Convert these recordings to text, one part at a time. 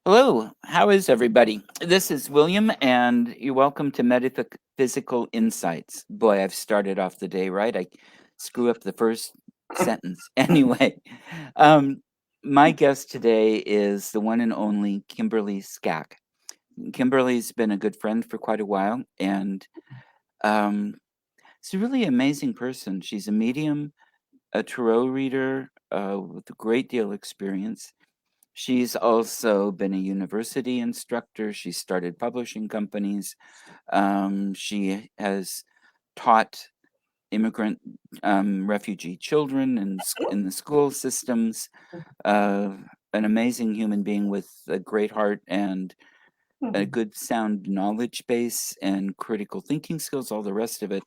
Hello, how is everybody? This is William, and you're welcome to Metaphysical Insights. Boy, I've started off the day right. I screw up the first sentence. Anyway, um, my guest today is the one and only Kimberly Skach. Kimberly's been a good friend for quite a while, and um, she's a really amazing person. She's a medium, a tarot reader with a great deal of experience. She's also been a university instructor. She started publishing companies. She has taught immigrant refugee children in the school systems. Uh, an amazing human being with a great heart and a good sound knowledge base and critical thinking skills, all the rest of it.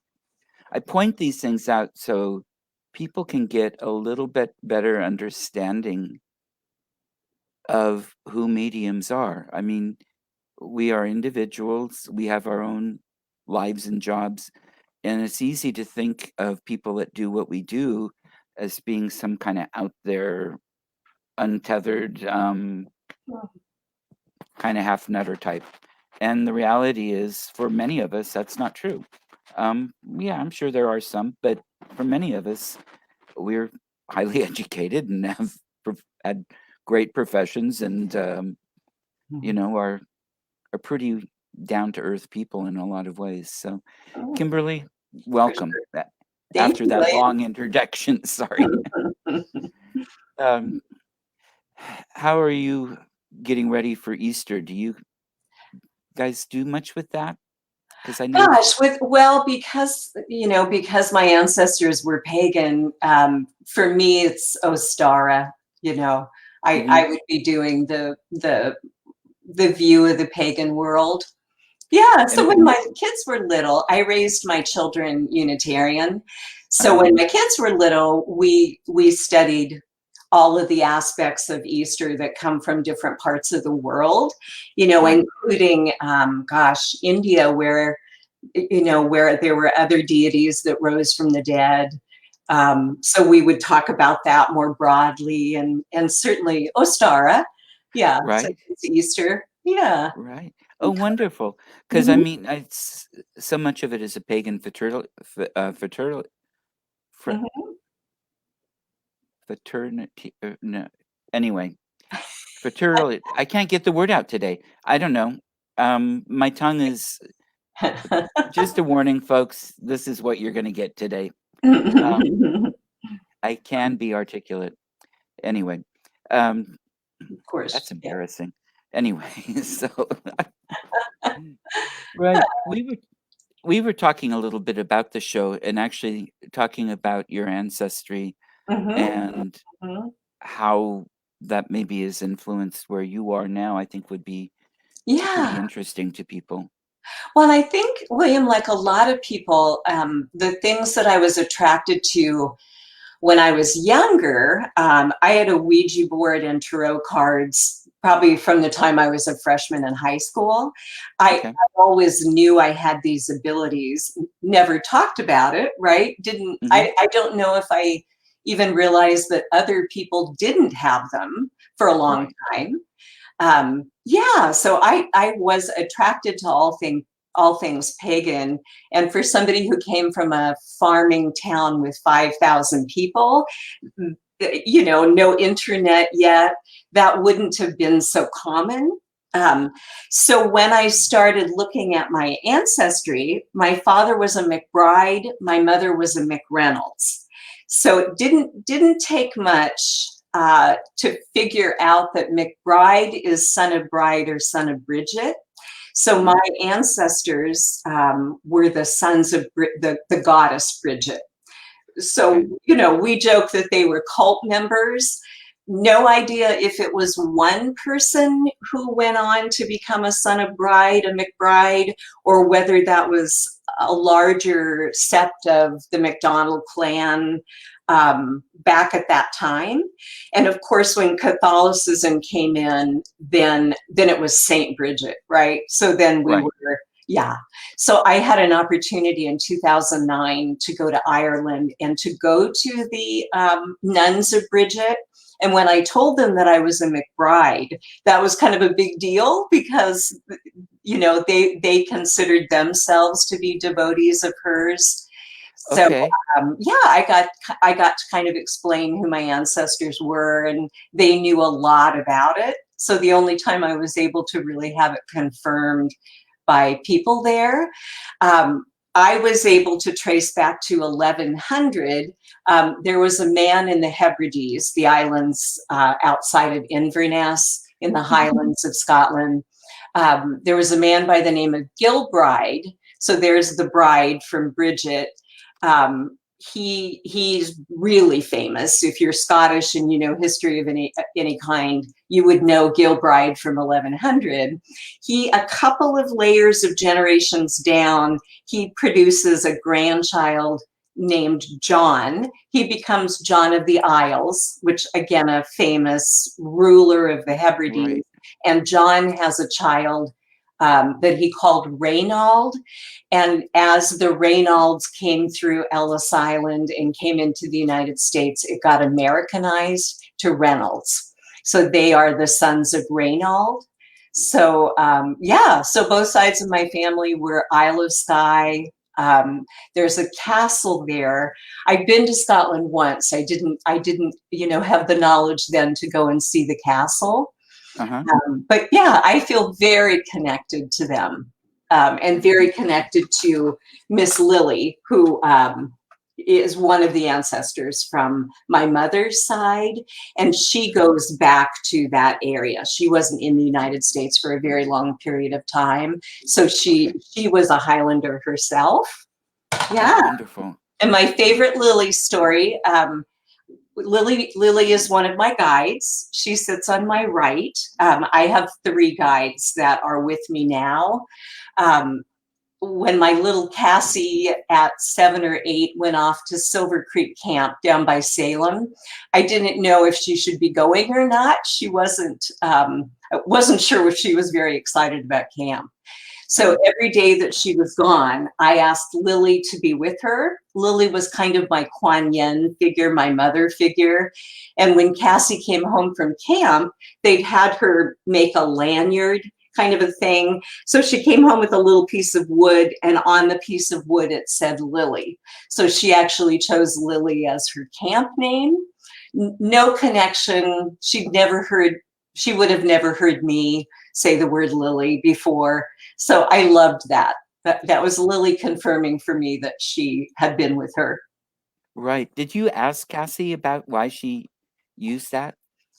I point these things out so people can get a little bit better understanding of who mediums are. I mean, we are individuals, we have our own lives and jobs, and it's easy to think of people that do what we do as being some kind of out there, untethered, kind of half nutter type. And the reality is, for many of us, that's not true. Yeah, I'm sure there are some, but for many of us, we're highly educated and have had great professions and, are pretty down to earth people in a lot of ways. So, Oh, Kimberly, for welcome. sure. Thank After you, that William. long introduction, sorry. Um, how are you getting ready for Easter? Do you guys do much with that? Because I know. Gosh, because my ancestors were pagan. For me, it's Ostara. You know, I Hmm. I would be doing the view of the pagan world. Yeah. So And when my kids were little, I raised my children Unitarian. So uh, when my kids were little, we studied all of the aspects of Easter that come from different parts of the world, right, including, India, where there were other deities that rose from the dead. So we would talk about that more broadly, and certainly Ostara. Yeah, so right, it's Easter. Yeah. right. Oh, wonderful. Because I Mhm. mean, so much of it is a pagan Mhm. fraternity. No, anyway, fraternal. I can't get the word out today. I don't know. My tongue is just a warning, folks. This is what you're going to get today. Um, I can be articulate. Anyway, um, Of course. that's Yeah. embarrassing. Anyway, so right, we were talking a little bit about the show and actually talking about your ancestry Mhm. and Mhm. how that maybe is influenced where you are now. I think would be pretty Yeah. interesting to people. Well, I think, William, like a lot of people, the things that I was attracted to when I was younger, I had a Ouija board and tarot cards probably from the time I was a freshman in high school. Okay. I always knew I had these abilities, never talked about it, right? Didn't, Hmm. I don't know if I even realized that other people didn't have them for a long Right. time. Yeah, so I was attracted to all things pagan, and for somebody who came from a farming town with 5,000 people, no internet yet, that wouldn't have been so common. Um, so when I started looking at my ancestry, my father was a McBride, my mother was a McReynolds. So it didn't take much to figure out that McBride is son of Bride or son of Bridget. So Hmm. my ancestors were the sons of the goddess Bridget. Okay. So, we joke that they were cult members. No idea if it was one person who went on to become a son of bride, a McBride, or whether that was a larger sept of the McDonald clan back at that time. And of course, when Catholicism came in, then it was Saint Bridget, right? So then we Right. were, yeah. So I had an opportunity in 2009 to go to Ireland and to go to the Nuns of Bridget. And when I told them that I was a McBride, that was kind of a big deal because, you know, they considered themselves to be devotees of hers. So Okay. yeah, I got to kind of explain who my ancestors were, and they knew a lot about it. So the only time I was able to really have it confirmed by people there, I was able to trace back to 1100. There was a man in the Hebrides, the islands outside of Inverness in the Highlands of Scotland. There was a man by the name of Gilbride. So there's the bride from Bridget. He's really famous. If you're Scottish and you know history of any kind, you would know Gilbride from 1100. He, a couple of layers of generations down, he produces a grandchild named John. He becomes John of the Isles, which again, a famous ruler of the Hebrides. Right. And John has a child that he called Reynald. And as the Reynolds came through Ellis Island and came into the United States, it got Americanized to Reynolds. So they are the sons of Reynald. So yeah, so both sides of my family were Isle of Skye. There's a castle there. I've been to Scotland once. I didn't, you know, have the knowledge then to go and see the castle. Uh-huh. But yeah, I feel very connected to them, and very connected to Miss Lily, who is one of the ancestors from my mother's side, and she goes back to that area. She wasn't in the United States for a very long period of time, so she was a Highlander herself. Yeah. That's wonderful. And my favorite Lily story, Lily is one of my guides. She sits on my right. I have 3 guides that are with me now. When my little Cassie at 7 or 8 went off to Silver Creek Camp down by Salem, I didn't know if she should be going or not. She wasn't sure if she was very excited about camp. So every day that she was gone, I asked Lily to be with her. Lily was kind of my Kuan Yin figure, my mother figure. And when Cassie came home from camp, they'd had her make a lanyard kind of a thing. So she came home with a little piece of wood, and on the piece of wood, it said Lily. So she actually chose Lily as her camp name. No connection. She would have never heard me say the word Lily before. So I loved that. That was Lily confirming for me that she had been with her. Right. Did you ask Cassie about why she used that?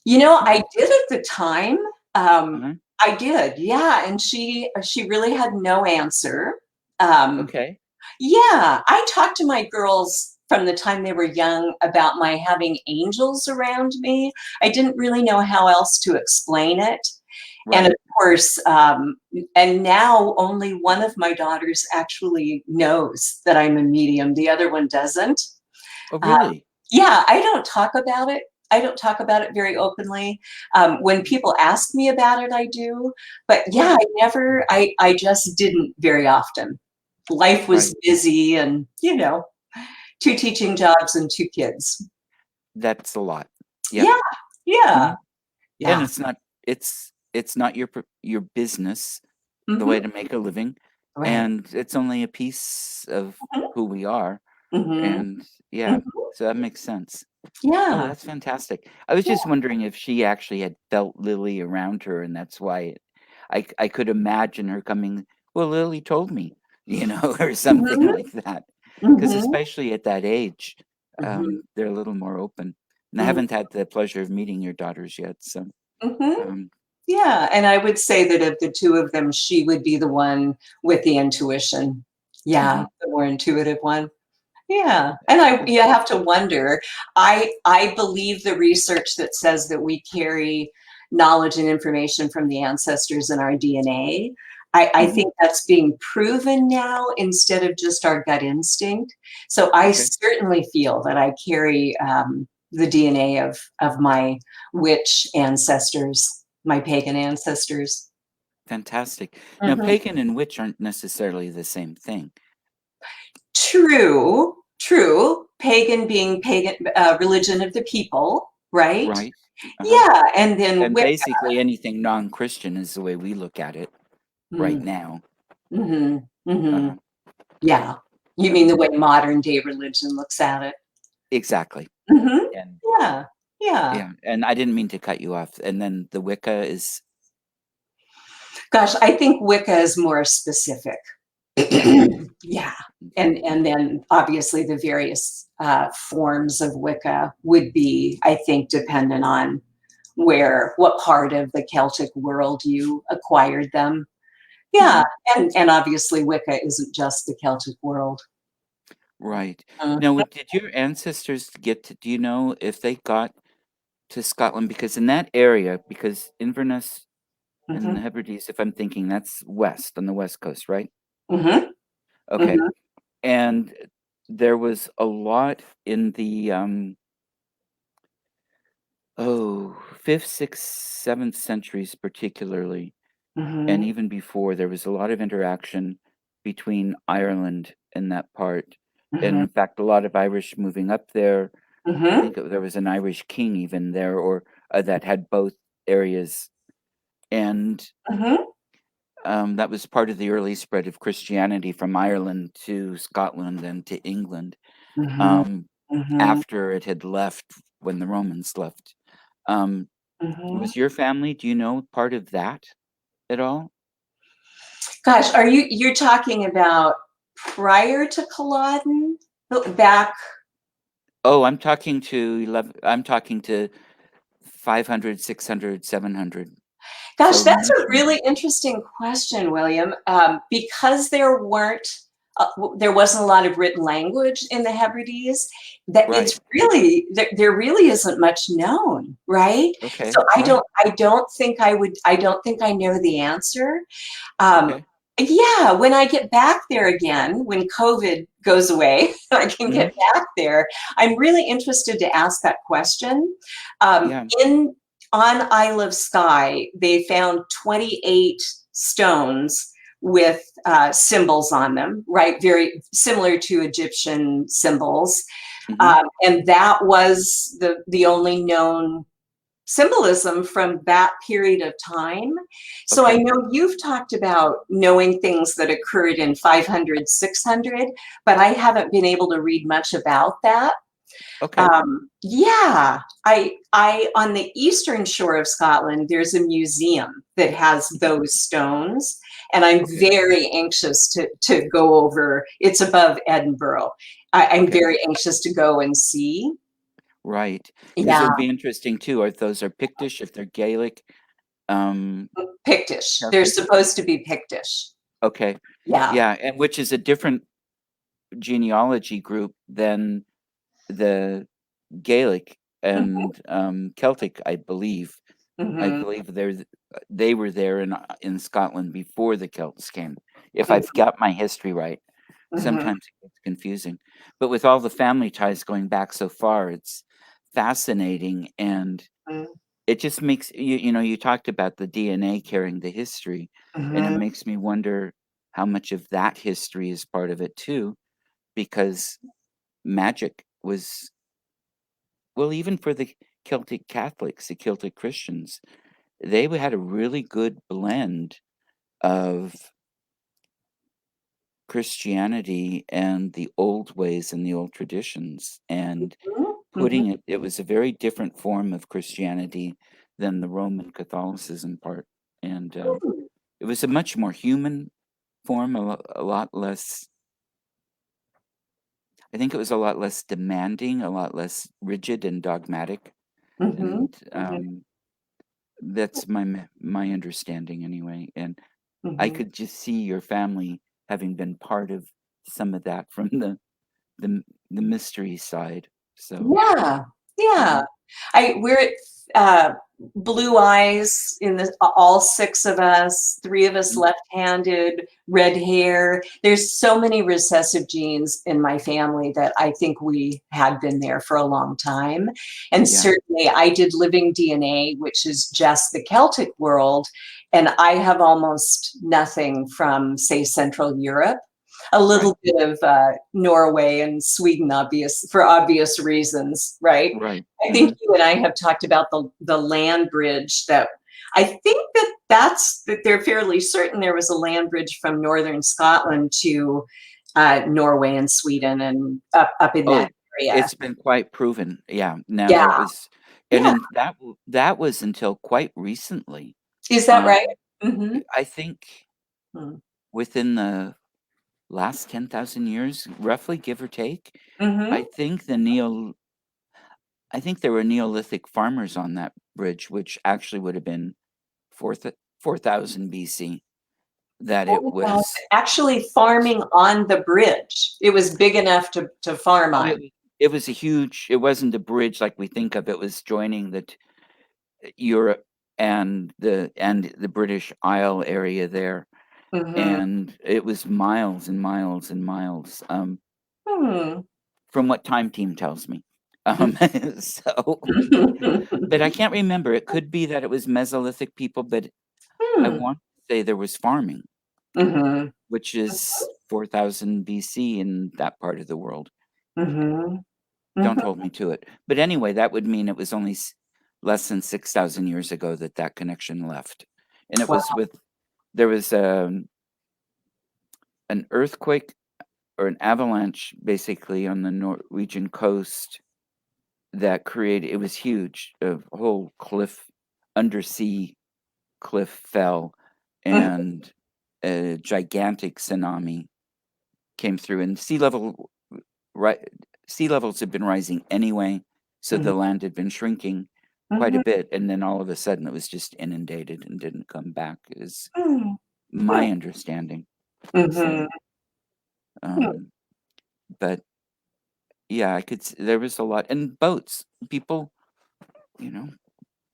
You know, I did at the time. Uh-huh. I did, yeah. And she really had no answer. Um, Okay. yeah, I talked to my girls from the time they were young about my having angels around me. I didn't really know how else to explain it. And Right. of course, and now only one of my daughters actually knows that I'm a medium. The other one doesn't. Oh, Uh, really? yeah, I don't talk about it. I don't talk about it very openly. When people ask me about it, I do. But yeah, I just didn't very often. Life was Right. busy and, you know, 2 teaching jobs and 2 kids. That's a lot. Yep. Yeah, yeah, Mhm. And yeah. it's not your business, the way Hmm. to make a living, Right. and it's only a piece of who we are, Hmm. and yeah, Hmm. so that makes sense. Oh, Yeah, that's fantastic. I was yeah. just wondering if she actually had felt Lily around her, and that's why I could imagine her coming, "Well, Lily told me," or something Mhm, like that. Because mhm, especially at that age, mhm, they're a little more open. And I mm, haven't had the pleasure of meeting your daughters yet, so, mhm. um, Yeah, and I would say that of the 2 of them, she would be the one with the intuition. Yeah, mhm. the more intuitive one. Yeah, and you have to wonder. I believe the research that says that we carry knowledge and information from the ancestors in our DNA. I Mhm. think that's being proven now instead of just our gut instinct. So I Okay, certainly feel that I carry the DNA of my witch ancestors, my pagan ancestors. fantastic. Now, Mhm. pagan and witch aren't necessarily the same thing, True, true. Pagan being pagan, religion of the people, right? right? Uh-huh. Yeah, and then And basically anything non-Christian is the way we look at it right mm, now. hmm hmm Uh-huh. yeah. You mean So the way modern day religion looks at it? exactly. Hmm. And Yeah, yeah. yeah, and I didn't mean to cut you off. And then the Wicca is Gosh, I think Wicca is more specific. yeah. Yeah. Okay. And then obviously the various forms of Wicca would be, I think, dependent on what part of the Celtic world you acquired them. Yeah, Mhm. and obviously Wicca isn't just the Celtic world. Right. Mhm, Now, did your ancestors get to, do you know if they got to Scotland? Because in that area, because Inverness and mhm, the Hebrides, if I'm thinking, that's west on the west coast, right? mhm, Okay. mhm, And there was a lot in the fifth, sixth, seventh centuries, particularly, and mhm, even before, there was a lot of interaction between Ireland and that part. And mhm, in fact, a lot of Irish moving up there. I mhm, think there was an Irish king even there, or that had both areas, and mhm, that was part of the early spread of Christianity from Ireland to Scotland and to England. mhm, Um, mhm, after it had left when the Romans left. Um, mhm. was your family, do you know, part of that at all? Gosh, you're talking about prior to Culloden? Back, Oh, I'm talking to 500, 600, 700. gosh, So that's much a more. really interesting question, William. Because there wasn't a lot of written language in the Hebrides, that Right. there really isn't much known, right? Okay. So Right. I don't think I know the answer. Um, Okay. yeah, when I get back there again, when COVID goes away, I can Hmm. get back there. I'm really interested to ask that question. Yeah. In on Isle of Skye, they found 28 stones with symbols on them, right? Very similar to Egyptian symbols, Hmm. and that was the only known symbolism from that period of time. So I Okay. know you've talked about knowing things that occurred in 500, 600, but I haven't been able to read much about that. Okay. Yeah, I on the eastern shore of Scotland, there's a museum that has Mhm. those stones, and I'm Okay. very anxious to go over. It's above Edinburgh. I'm Okay. very anxious to go and see. Right. Because it Yeah, would be interesting too, if those are Pictish, if they're Gaelic, um, Pictish. They're Celtic. supposed to be Pictish. Okay. Yeah. Yeah, and which is a different genealogy group than the Gaelic Mhm, and Celtic, I believe. I mhm, believe they were there in Scotland before the Celts came. If I've mhm, got my history right, mhm, sometimes it gets confusing. But with all the family ties going back so far, it's fascinating, and it just makes you talked about the DNA carrying the history, and it mhm, makes me wonder how much of that history is part of it too, because magic was, well, even for the Celtic Catholics, the Celtic Christians, they had a really good blend of Christianity and the old ways and the old traditions, and mhm, mhm, putting it was a very different form of Christianity than the Roman Catholicism part, and mhm, it was a much more human form, a lot less. I think it was a lot less demanding, a lot less rigid and dogmatic, mhm, and mhm, that's my understanding anyway. And I mhm. could just see your family having been part of some of that from the the mystery side. So, Yeah, yeah. mhm, We're at uh, blue eyes in all six of us, three of us mm, left-handed, red hair. There's so many recessive genes in my family that I think we had been there for a long time. And yeah, certainly I did living DNA, which is just the Celtic world. And I have almost nothing from, say, Central Europe. a Right. little bit of Norway and Sweden, for obvious reasons, right? Right. I think Hmm. you and I have talked about the land bridge that I think that they're fairly certain there was a land bridge from northern Scotland to Norway and Sweden and up in Oh, that area. it's been quite proven. Yeah. Now Yeah, that was, and yeah. in that was until quite recently. Is that right? Um, Mm-hmm. I think within the last 10,000 years, roughly, give or take, I Mm-hmm. think I think there were Neolithic farmers on that bridge, which actually would have been 4,000 BC. That it 40,000 was. actually farming on the bridge. It was big enough to farm Oh, on. it was a huge. It wasn't a bridge like we think of. It was joining Europe and the British Isle area there, Mm-hmm. and it was miles and miles and miles. Hmm. From what Time Team tells me. So, but I can't remember. It could be that it was Mesolithic people, but I Hmm. want to say there was farming, Mm-hmm. which is 4,000 BC in that part of the world. Mm-hmm. Don't Mm-hmm. hold me to it. But anyway, that would mean it was only less than 6,000 years ago that connection left. And it Wow. was there was an earthquake or an avalanche basically on the Norwegian coast that created, it was huge. A whole undersea cliff fell, Mhm. and a gigantic tsunami came through, and right, sea levels had been rising anyway, so Mhm. the land had been shrinking quite a Mhm. bit, and then all of a sudden it was just inundated and didn't come back, is Mm. my understanding. Mhm. So, um, but yeah, there was a lot, and boats. You know,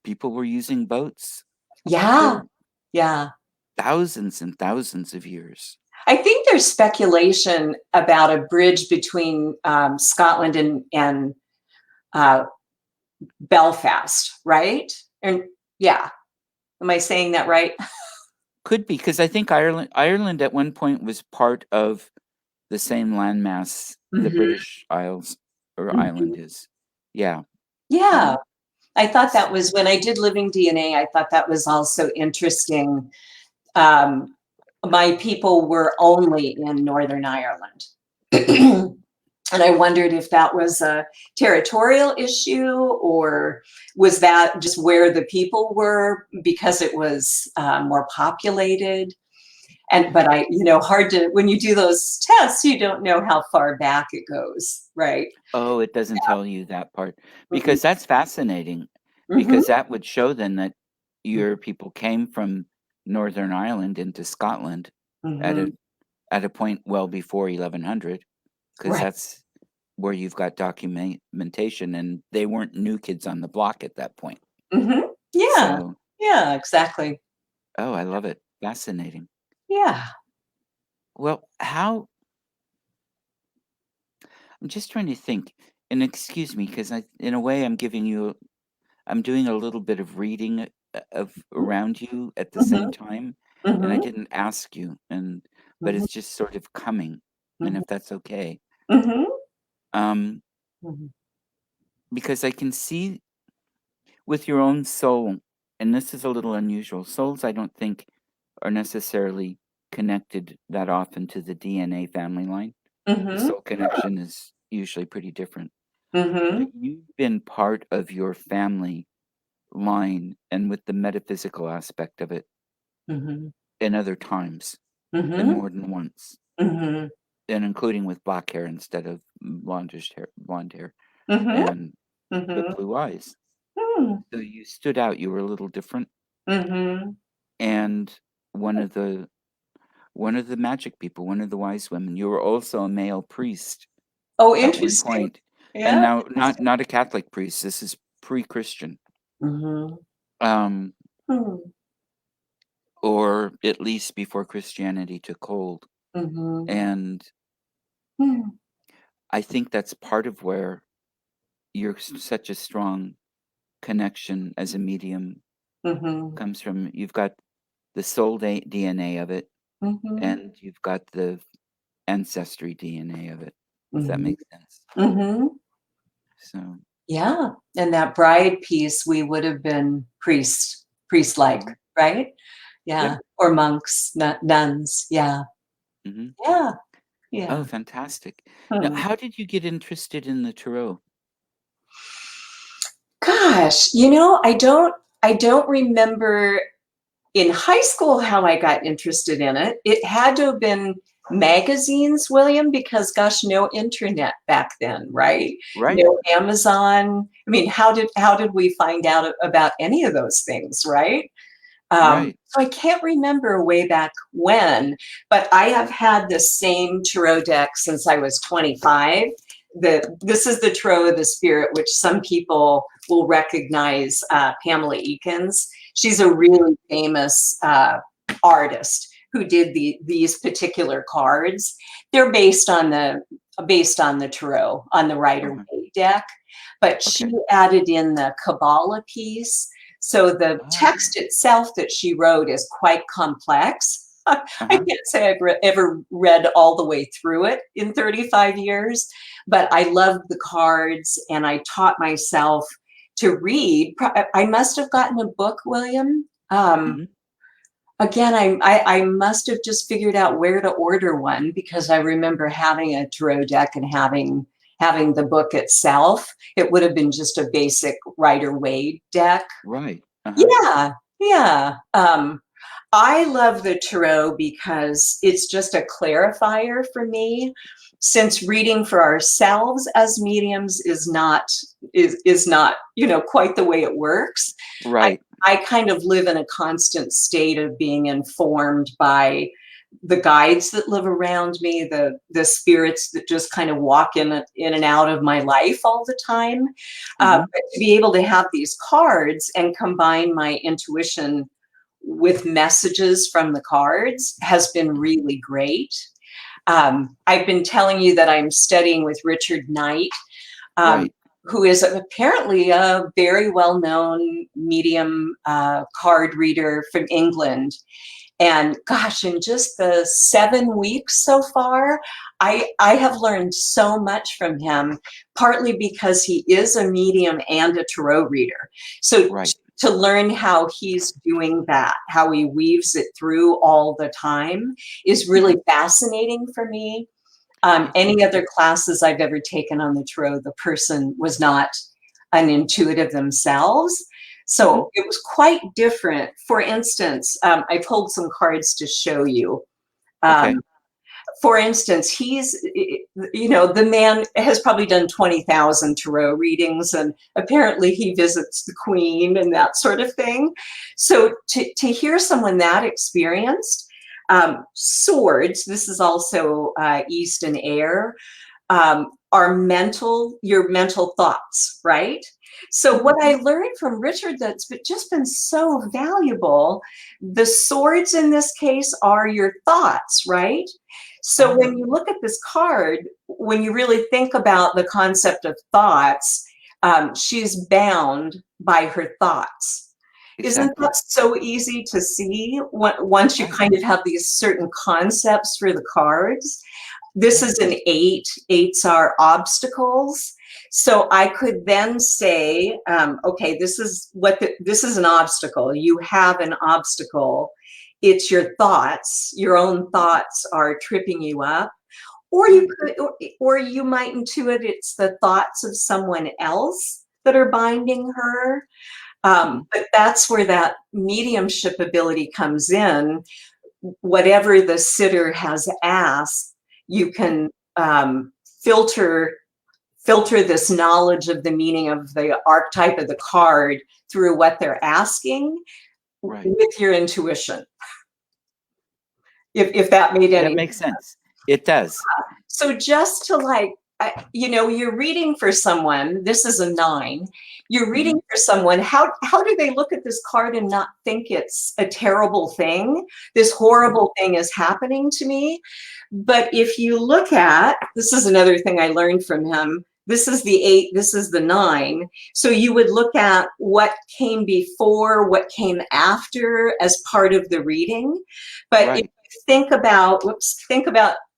people were using boats Yeah. for Yeah. thousands and thousands of years. I think there's speculation about a bridge between Scotland and uh, Belfast, right? And yeah, am I saying that right? Could be, because I think Ireland at one point was part of the same landmass the Mhm. British Isles or Mhm. island is. Yeah. Yeah, Um, I thought s- that was when I did living DNA. I thought that was also interesting. Um, my people were only in Northern Ireland. And I wondered if that was a territorial issue or was that just where the people were because it was more populated. And but hard to when you do those tests, you don't know how far back it goes, right? oh, it doesn't tell you that part, Mhm. because that's fascinating, Mhm. because that would show then that your people came from Northern Ireland into Scotland at Mhm. a point well before 1100, because Right. that's where you've got documentation, and they weren't new kids on the block at that point. Mhm. Yeah. So, Yeah, exactly. oh, I love it. Fascinating. Yeah. Well, I'm just trying to think, and excuse me, because in a way, I'm doing a little bit of reading of around you at the same Mhm. time, and I Mhm. didn't ask you, but Mhm. it's just sort of coming, and Mhm. if that's okay, Mhm. um, Mhm. because I can see with your own soul, and this is a little unusual. Souls, I don't think, are necessarily connected that often to the DNA family line. The Mhm. soul connection is usually pretty different. But Mhm. you've been part of your family line and with the metaphysical aspect of it Mhm. in other times, and Mhm. more than once, Mhm. and including with black hair instead of blonde hair, Mhm. and but Mhm. blue eyes. Mhm. So you stood out. You were a little different, Mhm. and one of the one of the magic people, one of the wise women. You were also a male priest Oh, at one interesting. point, and Yeah. now not a Catholic priest. This is pre-Christian, Mhm. um, Mhm. or at least before Christianity took hold. Mhm. And Mhm. I think that's part of where such a strong connection as a medium Mhm. comes from. You've got the soul DNA of it, Mhm. and you've got the ancestry DNA of it. Does that Mhm. make sense? Mhm. So, Yeah, and that bride piece, we would have been priest-like, mhm. right? Yep. Yeah, or monks, nuns, yeah. Hmm. Yeah, Oh, yeah. fantastic. Now, Hmm. how did you get interested in the tarot? Gosh, I don't remember in high school how I got interested in it. It had to have been magazines, William, because gosh, no internet back then, right? Right, No Amazon. I mean, how did we find out about any of those things, right? right. So I can't remember way back when, but I have had the same tarot deck since I was 25. This is the Tarot of the Spirit, which some people will recognize, Pamela Eakins. She's a really famous artist who did these particular cards. They're based on the tarot, on the Rider Uh-huh. Waite deck, but she Okay. added in the Kabbalah piece. So the Ah, text itself that she wrote is quite complex. I uh-huh. can't say I've ever read all the way through it in 35 years, but I loved the cards and I taught myself to read. I must have gotten a book, William. Mhm. Again, I must have just figured out where to order one because I remember having a tarot deck and having the book itself. It would have been just a basic Rider Waite deck. Right. Uh-huh. Yeah, yeah. I love the tarot because it's just a clarifier for me. Since reading for ourselves as mediums is not quite the way it works. I Right. I kind of live in a constant state of being informed by the guides that live around me, the spirits that just kind of walk in and out of my life all the time. Mhm. But to be able to have these cards and combine my intuition with messages from the cards has been Mhm. really great. I've been telling you that I'm studying with Richard Knight, um, Right. who is apparently a very well-known medium, card reader from England. And gosh, in just the 7 weeks so far, I have learned so much from him, partly because he is a medium and a tarot reader. So Right. to learn how he's doing that, how he weaves it through all the time, is really Mhm. fascinating for me. That's Any other wonderful. classes I've ever taken on the tarot, the person was not an intuitive themselves. Mhm. So it was quite different. For instance, I pulled some cards to show you. Okay. Um, for instance, the man has probably done 20,000 tarot readings, and apparently he visits the queen and that sort of thing. So to hear someone that experienced, swords, this is also East and Air, are your mental thoughts, right? So what Mhm. I learned from Richard that's just been so valuable, the swords in this case are your thoughts, right? So Ah, when you look at this card, when you really think about the concept of thoughts, she's bound by her thoughts. Isn't exactly. that so easy to see once you Right. kind of have these certain concepts for the cards? This Right. is an eight. Eights are obstacles. So I could then say, okay, this is an obstacle. You have an obstacle. It's your thoughts. Your own Mhm. thoughts are tripping you up. Or you Right. could, or you might intuit it's the thoughts of someone else that are binding her. Mhm. But that's where that mediumship ability comes in. Whatever the sitter has asked, you Mhm. can filter this knowledge of the meaning of the archetype of the card through what they're asking Right. with your intuition, if that made That any. makes sense. It does. So just to you're reading for someone, this is a 9. You're Mhm. reading for someone, how do they look at this card and not think it's a terrible thing? This Mhm. horrible thing is happening to me. But if you look at, this is another thing I learned from him. This is the 8, this is the 9. So you would look at what came before, what came after as part of the reading. But if Right. you think about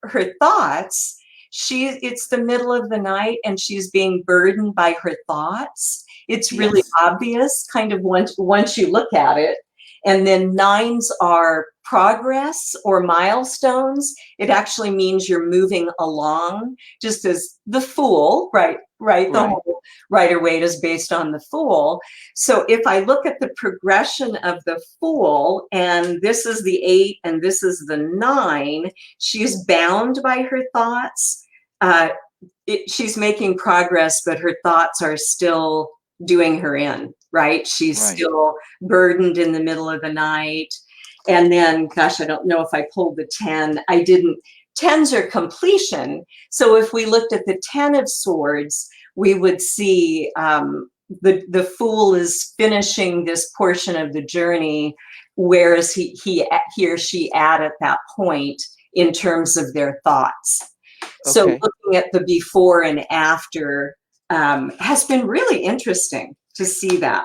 her thoughts, it's the middle of the night and she's being burdened by her thoughts. It's really Yes. obvious kind of once you look at it. And then nines are progress or milestones. It actually means you're moving along, just as the Fool, right? The Right. whole Rider Waite is based on the Fool. So if I look at the progression of the Fool, and this is the 8 and this is the 9, she's bound by her thoughts. She's making progress, but her thoughts are still doing her in, right? She's Right. still burdened in the middle of the night. And then, gosh, I don't know if I pulled the 10. I didn't. 10s are completion. So if we looked at the 10 of Swords, we would see the Fool is finishing this portion of the journey, whereas he or she at that point in terms of their thoughts. So Okay. looking at the before and after has been really interesting to see that.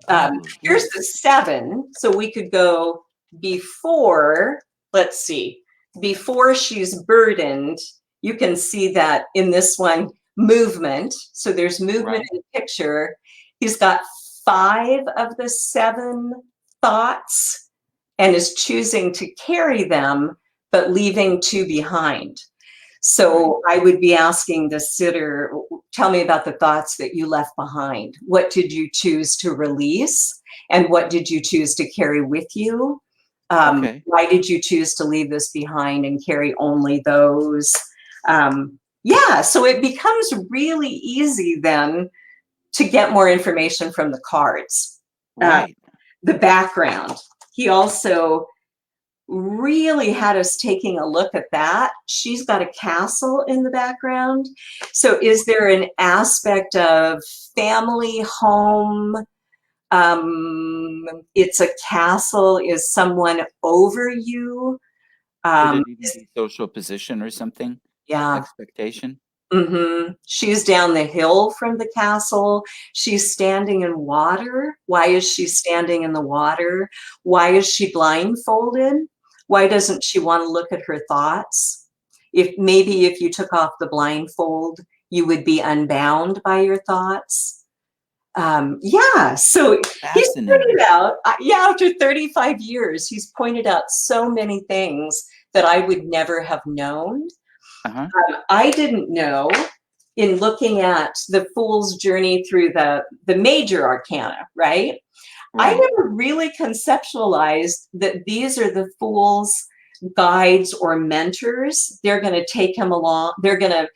Oh, Here's yes. the 7. So we could go before, let's see, before she's burdened. You can see that in this one, movement. So there's movement Right. in the picture. He's got 5 of the 7 thoughts and is choosing to carry them, but leaving 2 behind. So I would be asking the sitter, tell me about the thoughts that you left behind. What did you choose to release? And what did you choose to carry with you? Okay. Why did you choose to leave this behind and carry only those? Yeah, so it becomes really easy then to get more information from the cards. Right. The background. He also really had us taking a look at that. She's got a castle in the background. So is there an aspect of family, home? It's a castle. Is someone over you? Could it even be social position or something? Yeah. Expectation? She's down the hill from the castle. She's standing in water. Why is she standing in the water? Why is she blindfolded? Why doesn't she want to look at her thoughts? If you took off the blindfold, you would be unbound by your thoughts. Yeah, so he's pointed Fascinating. out, after 35 years, he's pointed out so many things that I would never have known. Uh-huh. I didn't know in looking at the Fool's journey through the major arcana, right? I Right. never really conceptualized that these are the Fool's guides or mentors. They're going to take him along. They're going to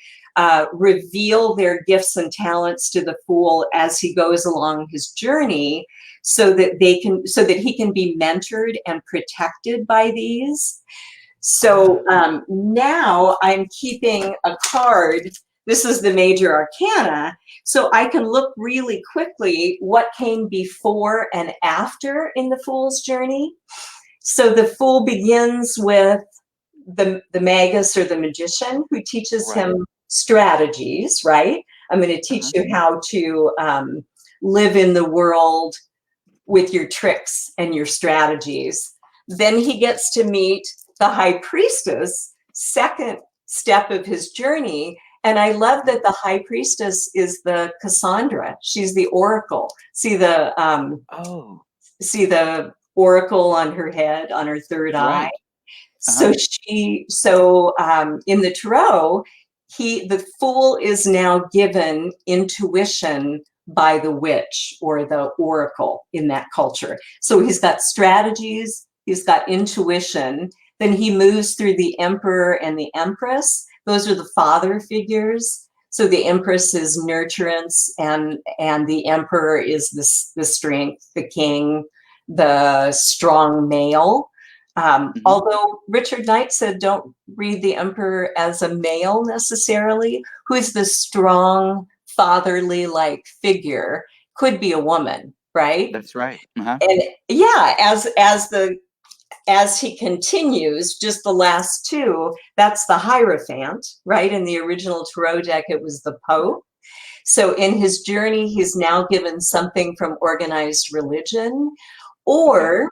reveal their gifts and talents to the Fool as he goes along his journey, so that he can be mentored and protected by these. So now I'm keeping a card. This is the major arcana. So I can look really quickly what came before and after in the Fool's journey. So the Fool begins with the magus or the magician, who teaches Right. him strategies, right? I'm going to teach Uh-huh. you how to live in the world with your tricks and your strategies. Then he gets to meet the high priestess, second step of his journey. And I love that the high priestess is the Cassandra. She's the oracle. See the Oh, oracle on her head, on her third eye. right. Uh-huh. So in the tarot, the Fool is now given intuition by the witch or the oracle in that culture. So he's got strategies, he's got intuition. Then he moves through the emperor and the empress. Those are the father figures. So the empress is nurturance, and the emperor is the strength, the king, the strong male. Although Richard Knight said, don't read the emperor as a male necessarily. Who is the strong, fatherly like figure? Could be a woman, right? That's right. Uh-huh. And yeah, as he continues, just the last 2, that's the Hierophant, right? In the original tarot deck, it was the Pope. So in his journey, he's now given something from organized religion, or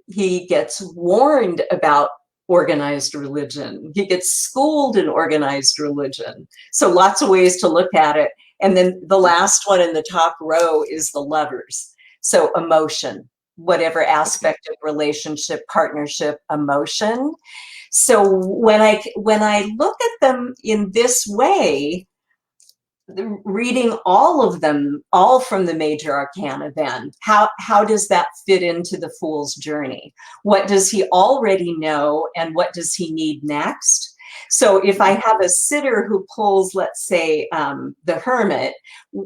he gets warned about organized religion. He gets schooled in organized religion. So lots of ways to look at it. And then the last one in the top row is the lovers. So emotion, whatever aspect of relationship, partnership, emotion. So when I look at them in this way, reading all of them, all from the major arcana, then how does that fit into the Fool's journey? What does he already know, and what does he need next? So if I have a sitter who pulls, let's say, the Hermit,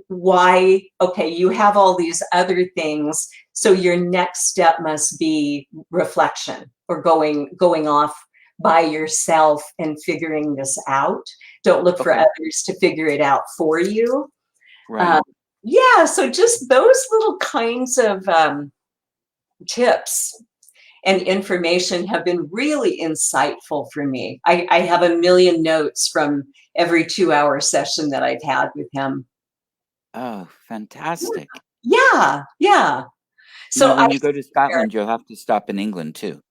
why? Okay, you have all these other things, so your next step must be reflection, or going off by yourself and figuring this out. Don't look for others to figure it out for you. Right. Yeah, so just those little kinds of tips and information have been really insightful for me. I have a million notes from every 2-hour session that I've had with him. Oh, fantastic. Yeah, yeah. So Now, when you go to Scotland, you'll have to stop in England too.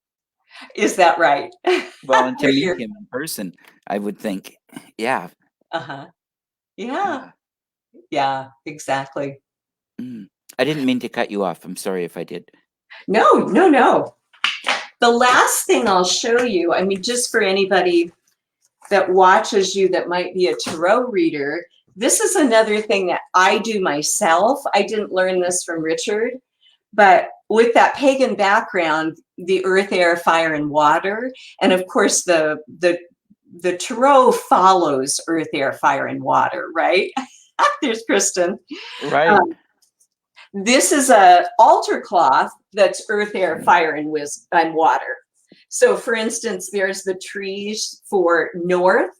Is that right? Well, and to meet him in person, I would think. Yeah. Uh-huh. Yeah. Yeah, exactly. I didn't mean to cut you off. I'm sorry if I did. No, no, no. The last thing I'll show you, I mean, just for anybody that watches you that might be a tarot reader, this is another thing that I do myself. I didn't learn this from Richard, but with that pagan background, the earth, air, fire, and water, and of course the tarot follows earth, air, fire, and water, right? There's Kristen. Right. This is a altar cloth that's earth, air, fire, and water. So for instance, there's the trees for north.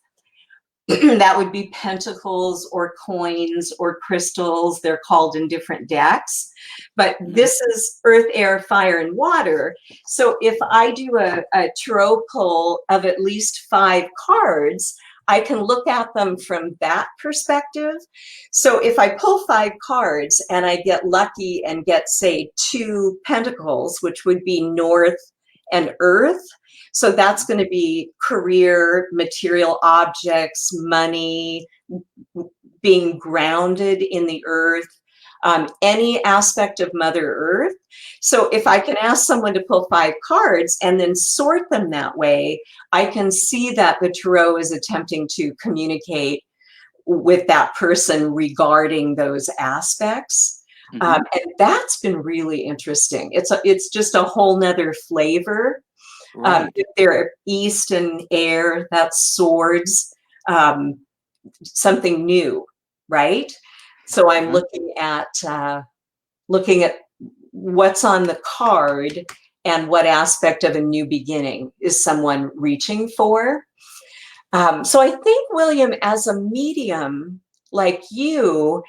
That would be pentacles or coins or crystals. They're called in different decks. But this is earth, air, fire, and water. So if I do a tarot pull of at least 5 cards, I can look at them from that perspective. So if I pull 5 cards and I get lucky and get, say, 2 pentacles, which would be north and earth, so that's going to be career, material objects, money, being grounded in the earth, any aspect of Mother Earth. So if I can ask someone to pull 5 cards and then sort them that way, I can see that the tarot is attempting to communicate with that person regarding those aspects. And that's been really interesting. It's just a whole nother flavor. Right. They're east and air, that's swords, something new, right? So I'm looking at what's on the card and what aspect of a new beginning is someone reaching for. So I think, William, as a medium like you,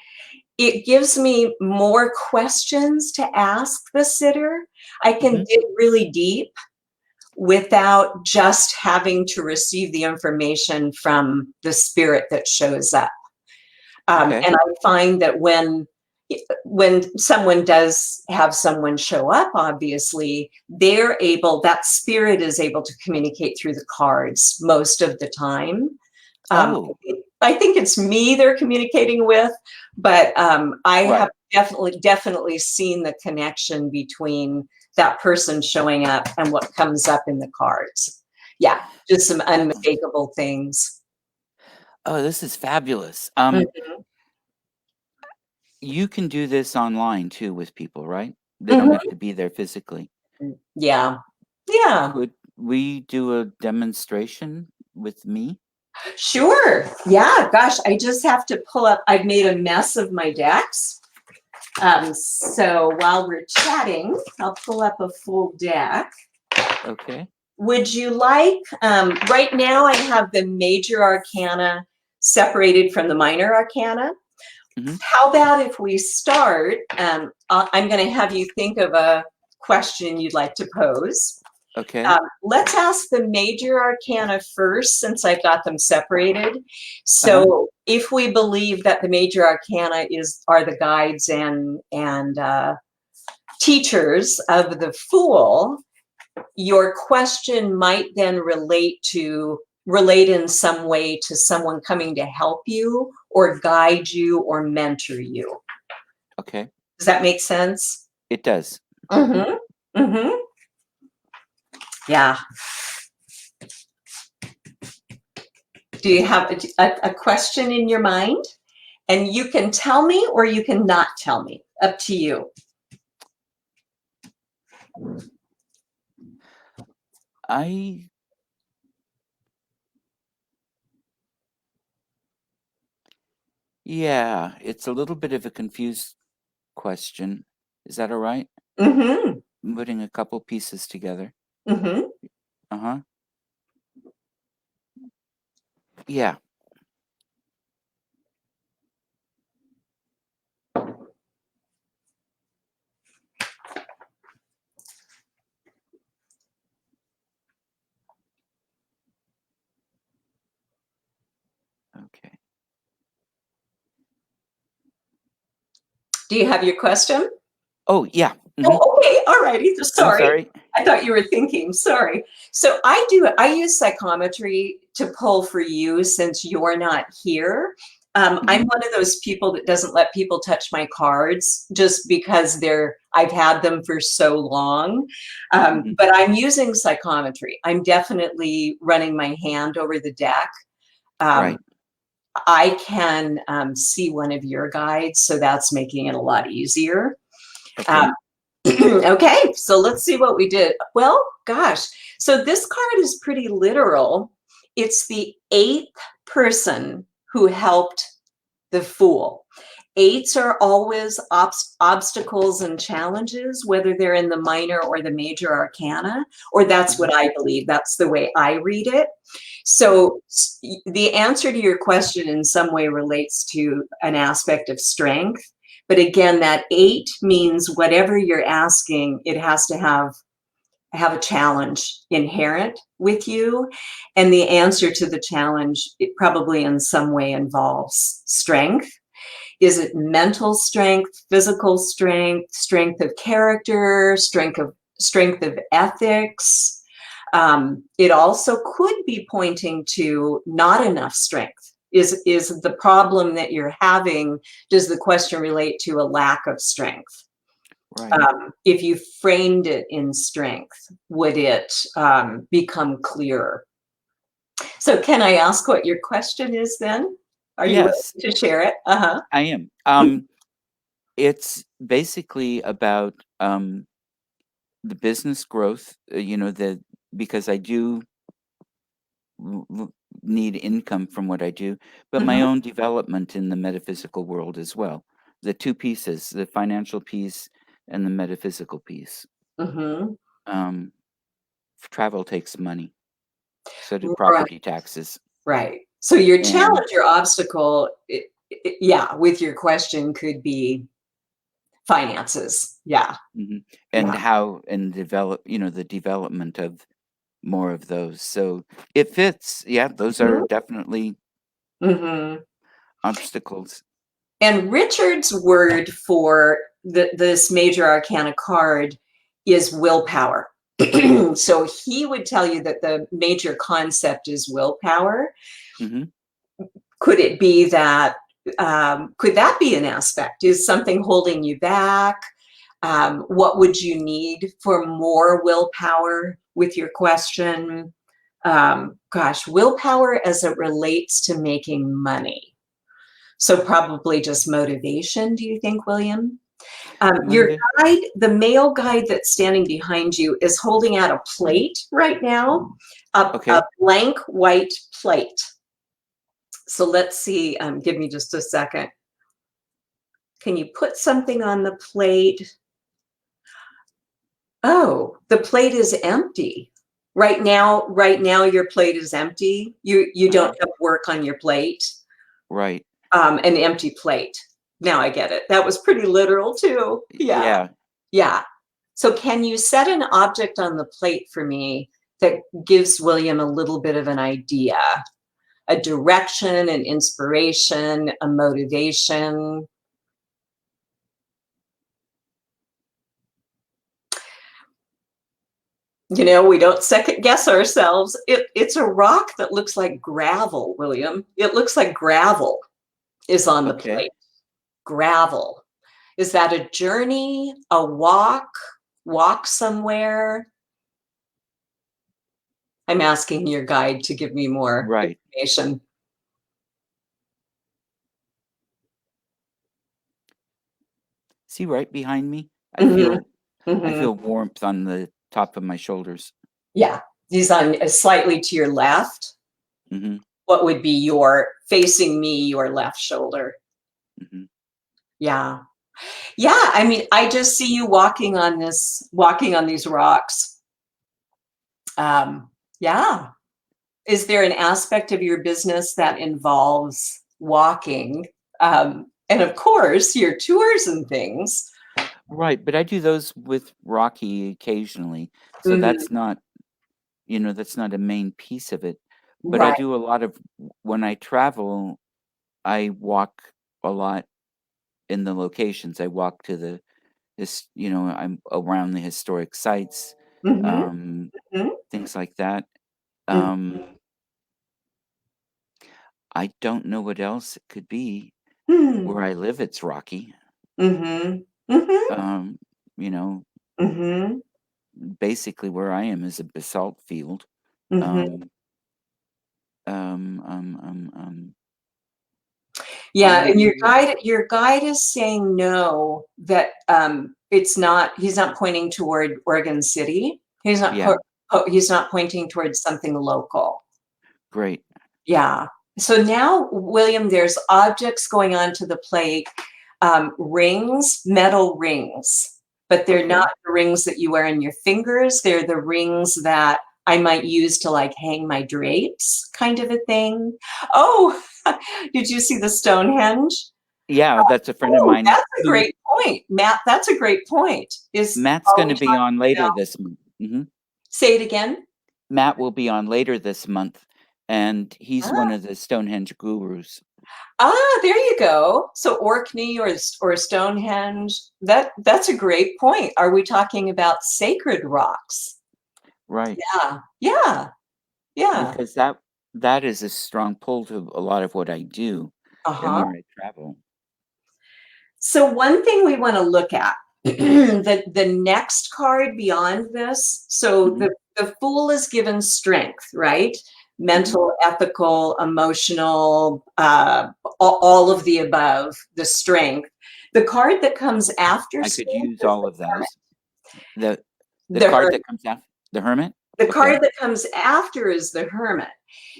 it gives me more questions to ask the sitter. I can dig really deep without just having to receive the information from the spirit that shows up. And I find that when someone does have someone show up, obviously, that spirit is able to communicate through the cards most of the time. I think it's me they're communicating with, but I have definitely seen the connection between that person showing up and what comes up in the cards. Yeah, just some unmistakable things. Oh, this is fabulous. You can do this online too with people, right? They don't have to be there physically. Yeah. Yeah. Could we do a demonstration with me? Sure. Yeah. Gosh, I just have to pull up. I've made a mess of my decks. So while we're chatting, I'll pull up a full deck. Okay. Would you like, right now I have the major arcana separated from the minor arcana. How about if we start, I'm going to have you think of a question you'd like to pose. Okay. Let's ask the major arcana first, since I've got them separated. So if we believe that the major arcana are the guides and teachers of the Fool, your question might then relate in some way to someone coming to help you or guide you or mentor you. Okay. Does that make sense? It does. Mm-hmm. Mm-hmm. Yeah. Do you have a question in your mind? And you can tell me or you can not tell me. Up to you. Yeah, it's a little bit of a confused question. Is that all right? Mm-hmm. I'm putting a couple pieces together. Mm-hmm. Uh-huh. Yeah. Okay. Do you have your question? Oh, yeah. Mhm. Oh, okay. All righty. I'm Sorry. sorry. I thought you were thinking. Sorry. So I use psychometry to pull for you since you're not here. I'm Mhm. one of those people that doesn't let people touch my cards just because I've had them for so long. Mhm. But I'm using psychometry. I'm definitely running my hand over the deck. Um, Right. I can see one of your guides, so that's making it a lot easier. Okay. Okay, so let's see what we did. Well, gosh, so this card is pretty literal. It's the eighth person who helped the fool. Eights are always obstacles and challenges, whether they're in the minor or the major arcana, or that's Uh-huh. what I believe. That's the way I read it. So the answer to your question in some way relates to an aspect of strength. But again, that eight means whatever you're asking, it has to have a challenge inherent with you. And the answer to the challenge, it probably in some way involves strength. Is it mental strength, physical strength, strength of character, strength of ethics? It also could be pointing to not enough strength. Is the problem that you're having, does the question relate to a lack of strength? Right. If you framed it in strength, would it become clearer? So can I ask what your question is then? Are you willing Yes, to share it? Uh-huh. I am. It's basically about the business growth, because I do need income from what I do, but my Mhm, own development in the metaphysical world as well. The two pieces, the financial piece and the metaphysical piece. mhm. Um, Travel takes money, so do Right, property taxes. right. So your And challenge, your obstacle, yeah, with your question could be finances. Yeah, mhm, yeah. and how and develop, the development of more of those. So it fits. Yeah, those are Mhm, definitely mhm. obstacles. And Richard's word for this major arcana card is willpower. So he would tell you that the major concept is willpower. Hmm. Could it be that, could that be an aspect? Is something holding you back? What would you need for more willpower with your question? Gosh, willpower as it relates to making money. So probably just motivation, do you think, William? Your Motivate. guide, the male guide that's standing behind you, is holding out a plate right now, a Okay. blank white plate. So let's see, give me just a second. Can you put something on the plate? Oh, the plate is empty. Right now your plate is empty. You Uh-huh. don't have work on your plate. Right. An empty plate. Now I get it. That was pretty literal too. Yeah. Yeah. Yeah. So can you set an object on the plate for me that gives William a little bit of an idea, a direction, an inspiration, a motivation? You know, we don't second guess ourselves. It's a rock that looks like gravel, William. It looks like gravel is on the Okay. plate. Gravel. Is that a journey, a walk somewhere? I'm asking your guide to give me more Right. information. See right behind me? I Mhm, feel I mhm. feel warmth on the top of my shoulders. Yeah, he's on slightly to your left. Mhm. What would be your facing me, your left shoulder? Mhm. Yeah. Yeah, I mean, I just see you walking on these rocks. Yeah. Is there an aspect of your business that involves walking? And of course, your tours and things. Right, but I do those with Rocky occasionally, so Mhm. that's not, that's not a main piece of it. But I Right. do a lot of when I travel, I walk a lot in the locations. I walk to I'm around the historic sites, Mhm, um, mhm, things like that. mhm, Um, I don't know what else it could be. hmm, Where I live, it's rocky. mhm, mhm, Um, you know, mhm, basically where I am is a basalt field. mhm. Um, um, um, um, um, I Yeah, don't and know what. your guide is saying no, that it's not. He's not pointing toward Oregon City. Yeah, He's not pointing towards something local. great. Yeah. So now, William, there's objects going onto the plate, rings, metal rings, but they're not Okay. the rings that you wear in your fingers. They're the rings that I might use to like hang my drapes, kind of a thing. Oh, did you see the Stonehenge? Yeah, that's a friend of Oh, mine that's a who great point, Matt. That's a great point. Matt's Are going we to be talking on later about? this month. Say it again. Matt will be on later this month, and he's one Ah. of the Stonehenge gurus. There you go. So Orkney or Stonehenge, that's a great point. Are we talking about sacred rocks? Right, Yeah, yeah, yeah. because that is a strong pull to a lot of what I do and Uh-huh. where I travel. So one thing we want to look at, the next card beyond this. So Mhm, the Fool is given strength, right? mhm. Mental, ethical, emotional, all of the above, the strength. The card that comes after I could strength use is all of those. The the the card hermit. that comes after the Hermit? The Okay, card that comes after is the hermit.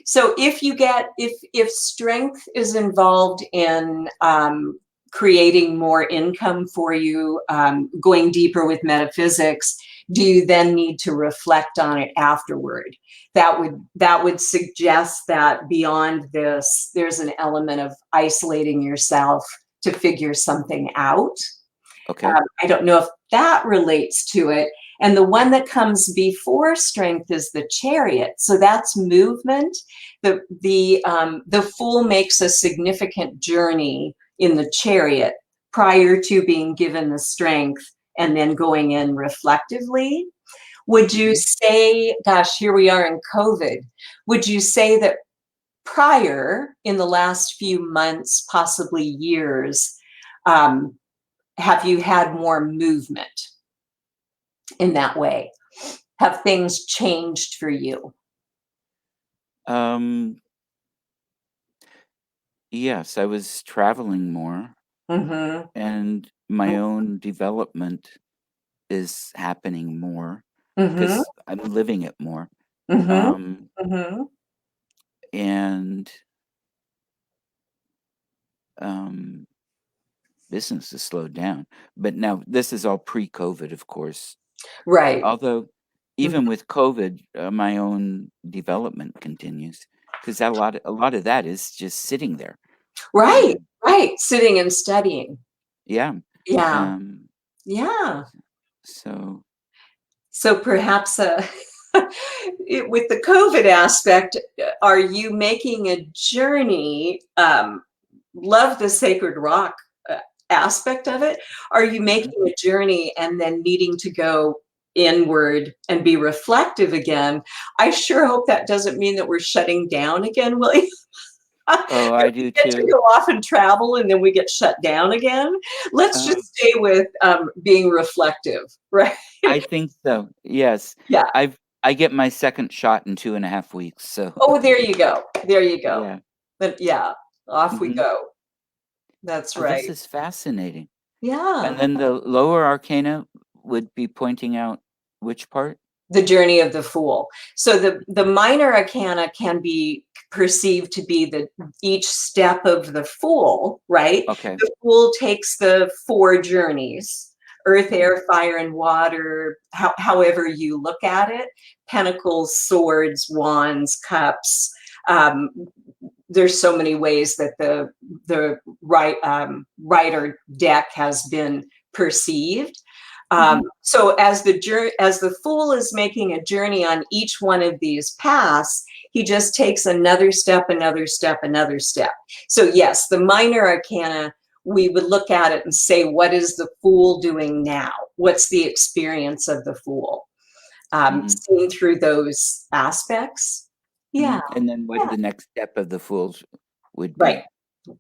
So if strength is involved in creating more income for you, going deeper with metaphysics, do you then need to reflect on it afterward? That would suggest that beyond this, there's an element of isolating yourself to figure something out. okay. I don't know if that relates to it. And the one that comes before strength is the chariot. So that's movement. The fool makes a significant journey in the chariot prior to being given the strength and then going in reflectively. Would you Mhm. say, gosh, here we are in COVID, would you say that prior in the last few months, possibly years, um, have you had more movement in that way? Have things changed for you? Um, yes, I was traveling more, Mhm, and my own development is happening more mhm, because I'm living it more. mhm, Um, mhm. and um, business has slowed down. But now this is all pre-COVID, of course. Right. Although, Mhm. even with COVID, my own development continues because a lot of that is just sitting there. Right, Um, right, sitting and studying. yeah. Yeah, Um, yeah. so So perhaps, with the COVID aspect, are you making a journey? Love the sacred rock aspect of it. Are you mhm. making a journey and then needing to go? inward and be reflective again. I sure hope that doesn't mean that we're shutting down again, William. Oh, I do We get to too. go off and travel and then we get shut down again. Let's Uh, just stay with being reflective, right? I think so. Yes. Yeah. I get my second shot in 2.5 weeks. So Oh, there you go. There you go. yeah. But yeah, off we Hmm. go. That's Oh, this right. is fascinating. And Yeah. then the lower arcana would be pointing out which part? The journey of the fool. So the minor arcana can be perceived to be the each step of the fool, right? Okay. The fool takes the 4 journeys: earth, Mhm. air, fire, and water, however you look at it. Pentacles, swords, wands, cups. Um, there's so many ways that the writer deck has been perceived. Mhm. So as the fool is making a journey on each one of these paths, he just takes another step, another step, another step. So yes, the minor arcana, we would look at it and say, what is the fool doing now? What's the experience of the fool? Mhm. Seen through those aspects. Yeah, Mhm. And then what yeah, the next step of the fools would right. be.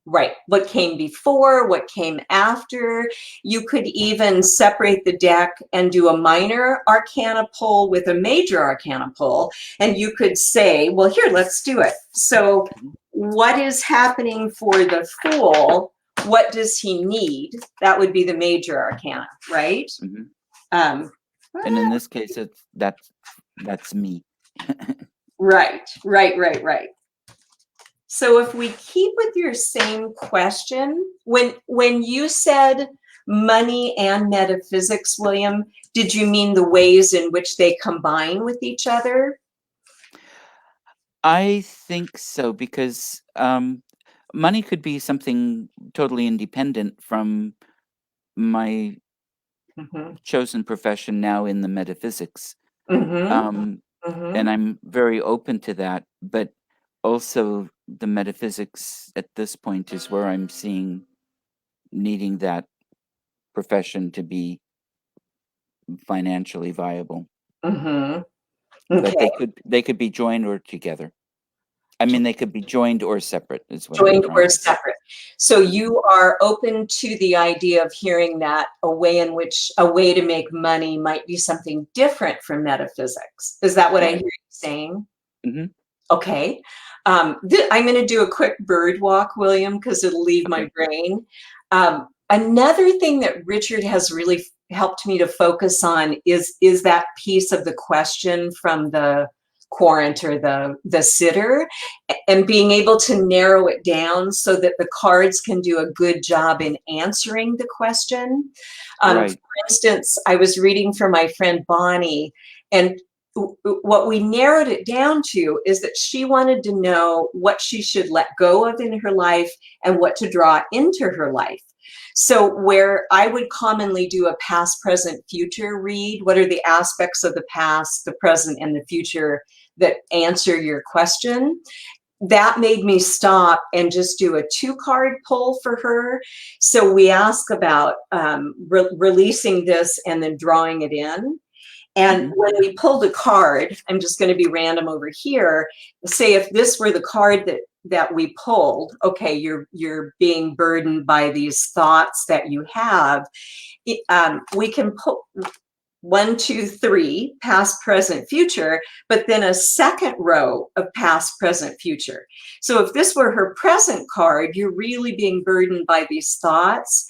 Right. What came before, what came after. You could even separate the deck and do a minor arcana pull with a major arcana pull. And you could say, well, here, let's do it. So, Mhm. what is happening for the fool? What does he need? That would be the major arcana, right? Mhm. Um, And in this case, that's me. right, right, right, right. So if we keep with your same question, when you said money and metaphysics, William, did you mean the ways in which they combine with each other? I think so because money could be something totally independent from my Mm-hmm. chosen profession now in the metaphysics. Mm-hmm. Um, Mm-hmm. and I'm very open to that, but also the metaphysics at this point is where I'm seeing needing that profession to be financially viable. Mm-hmm. But Okay. they could be joined or together. I mean, they could be joined or separate is what I'm Joined trying or to say. separate. So Mhm. you are open to the idea of hearing that a way to make money might be something different from metaphysics. Is that what I hear Right. you saying? Mhm. Okay. I'm going to do a quick bird walk, William, because it'll leave my Okay. brain. Another thing that Richard has really helped me to focus on is that piece of the question from the querent or the sitter, and being able to narrow it down so that the cards can do a good job in answering the question. For Right. instance, I was reading for my friend Bonnie, and what we narrowed it down to is that she wanted to know what she should let go of in her life and what to draw into her life. So, where I would commonly do a past, present, future read, what are the aspects of the past, the present, and the future that answer your question? That made me stop and just do a 2-card pull for her. So, we ask about releasing this and then drawing it in. And Mhm. when we pulled a card, I'm just going to be random over here. Say if this were the card that we pulled, okay, you're being burdened by these thoughts that you have. We can pull 1, 2, 3, past, present, future, but then a second row of past, present, future. So if this were her present card, you're really being burdened by these thoughts.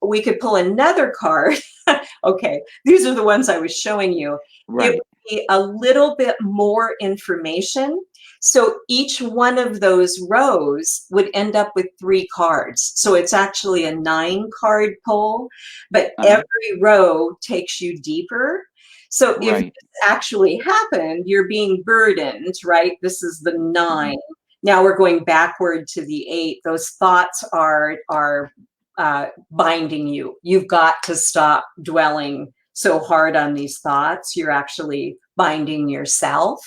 We could pull another card. Okay, these are the ones I was showing you. It would Right. be a little bit more information. So each one of those rows would end up with 3 cards. So it's actually a 9-card pull, but Uh-huh. every row takes you deeper. So if Right. this actually happened, you're being burdened, right? This is the Mhm. 9. Now we're going backward to the 8. Those thoughts are binding you. You've got to stop dwelling so hard on these thoughts. You're actually binding yourself.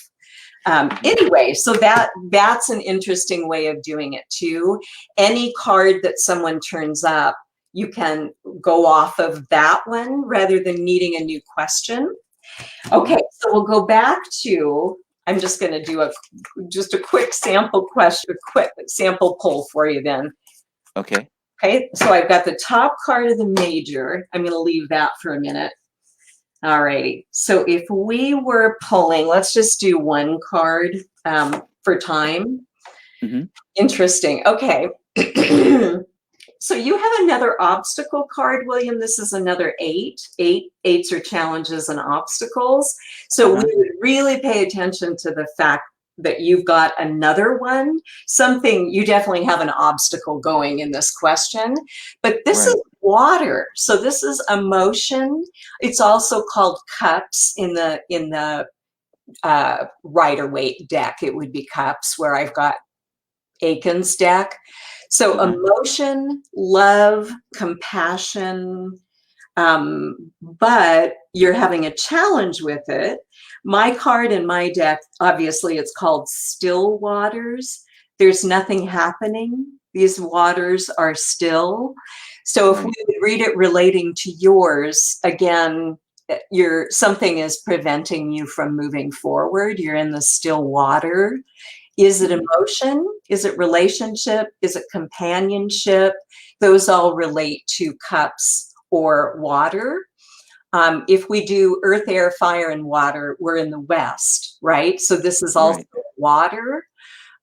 Mhm. Anyway, so that's an interesting way of doing it too. Any card that someone turns up, you can go off of that one rather than needing a new question. Okay, so we'll go back to, I'm just going to do just a quick sample question, a quick sample poll for you then. Okay. Okay, so I've got the top card of the major. I'm going to leave that for a minute. All righty. So if we were pulling, let's just do one card for time. Mm-hmm. Interesting. Okay. So you have another obstacle card, William. This is another 8. Eights are challenges and obstacles. So we would really pay attention to the fact that you've got another one. Something, you definitely have an obstacle going in this question. But this is water. So this is emotion. It's also called cups in the Rider-Waite deck. It would be cups, where I've got Aiken's deck. So emotion, love, compassion, but you're having a challenge with it. My card in my deck, obviously, it's called Still Waters. There's nothing happening. These waters are still. So if we would read it relating to yours, again, something is preventing you from moving forward. You're in the still water. Is it emotion? Is it relationship? Is it companionship? Those all relate to cups or water. If we do earth, air, fire, and water, we're in the West, right? So this is also water.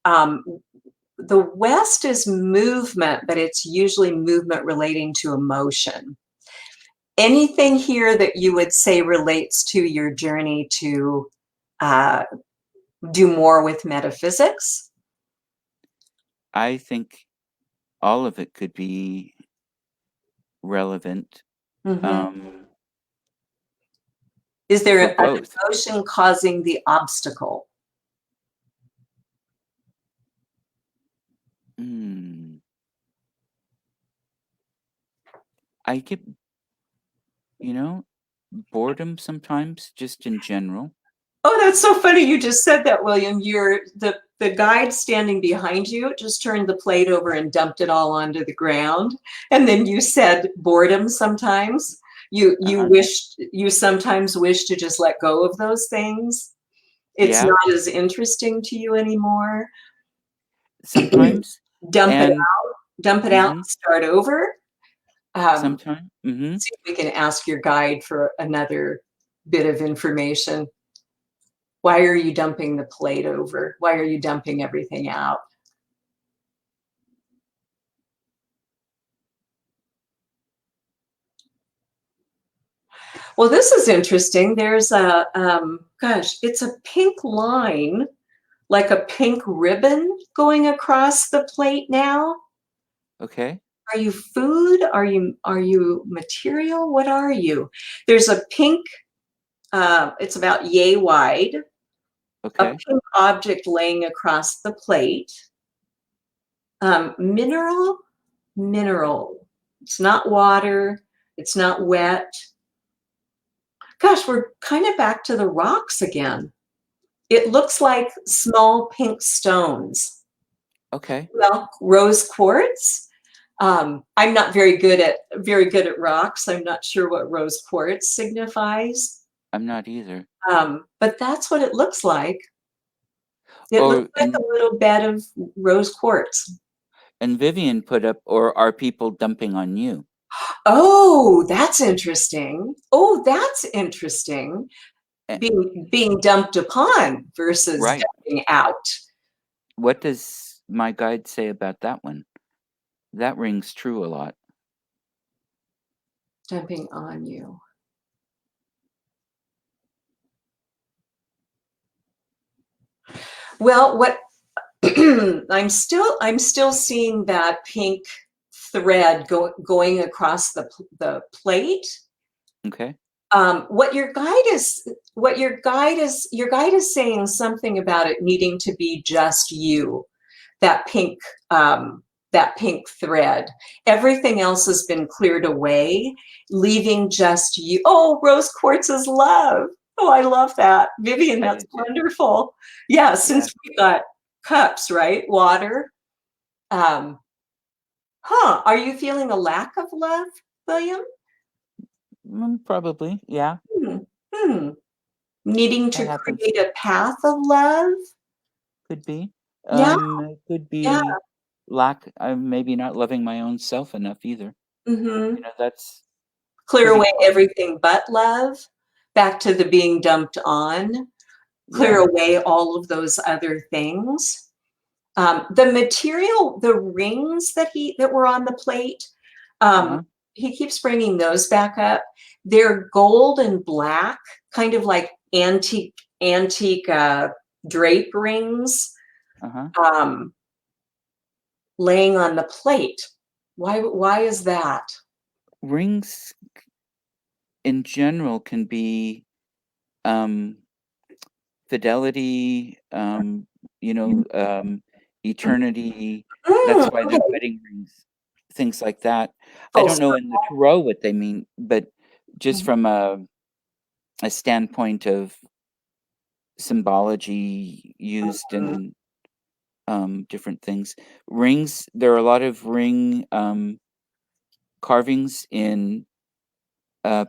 The West is movement, but it's usually movement relating to emotion. Anything here that you would say relates to your journey to do more with metaphysics? I think all of it could be relevant. Is there an both. emotion causing the obstacle? I get, boredom sometimes, just in general. Oh, that's so funny you just said that, William. You're the guide standing behind you just turned the plate over and dumped it all onto the ground. And then you said boredom sometimes. You sometimes wish to just let go of those things. It's not as interesting to you anymore. Sometimes. Dump it out, and start over. Sometimes. See if we can ask your guide for another bit of information. Why are you dumping the plate over? Why are you dumping everything out? Well, this is interesting. There's a, gosh, it's a pink line, like a pink ribbon going across the plate now. Okay. Are you food? Are you material? What are you? There's a pink, it's about yay wide. Okay. A pink object laying across the plate. Mineral. It's not water. It's not wet. Gosh, we're kind of back to the rocks again. It looks like small pink stones. Okay. Well, rose quartz. I'm not very good at rocks. I'm not sure what rose quartz signifies. I'm not either. But that's what it looks like. It looks like a little bed of rose quartz. And Vivian put up, or are people dumping on you? Oh, that's interesting. Being dumped upon versus dumping out. What does my guide say about that one? That rings true a lot. Dumping on you. Well, what I'm still seeing that pink thread going across the plate. Okay. Your guide is saying something about it needing to be just you. That pink thread. Everything else has been cleared away, leaving just you. Oh, rose quartz is love. Oh, I love that. Vivian, that's wonderful. Yeah, since we got cups, right? Water. Huh. Are you feeling a lack of love, William? Probably, yeah, Hmm. Hmm. Needing that to happens. create a path of love? Could be. Yeah. It could Yeah. be lack. I'm maybe not loving my own self enough either. Mm-hmm. That's Clear pretty away common. everything but love. Back to the being dumped on. Clear Yeah. away all of those other things. The material, the rings that were on the plate, um, Uh-huh. he keeps bringing those back up. They're gold and black, kind of like antique drape rings, Uh-huh. um, laying on the plate. Why is that? Rings in general can be um fidelity, eternity. That's why the Okay. wedding rings, things like that. I Full don't know in the circle. tarot what they mean, but just Mhm, from a standpoint of symbology used mhm, in different things. Rings, there are a lot of ring carvings in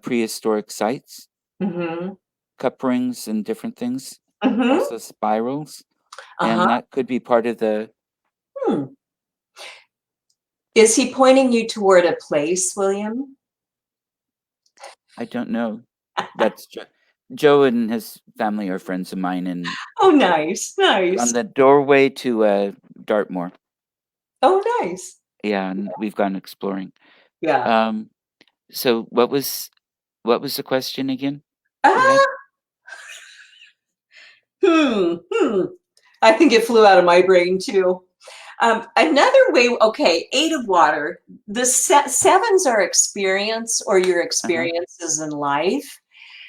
prehistoric sites, mhm, cup rings and different things, mhm. also spirals, Uh-huh. and that could be part of the. Hmm. Is he pointing you toward a place, William? I don't know. That's Joe and his family are friends of mine, and Oh, nice, on nice. the doorway to Dartmoor. Oh, nice. Yeah, and we've gone exploring. Yeah. Um, so what was the question again you had? Ah, hmm. I think it flew out of my brain too. Another way, okay, 8 of water. The sevens are experience or your Uh-huh. experiences in life.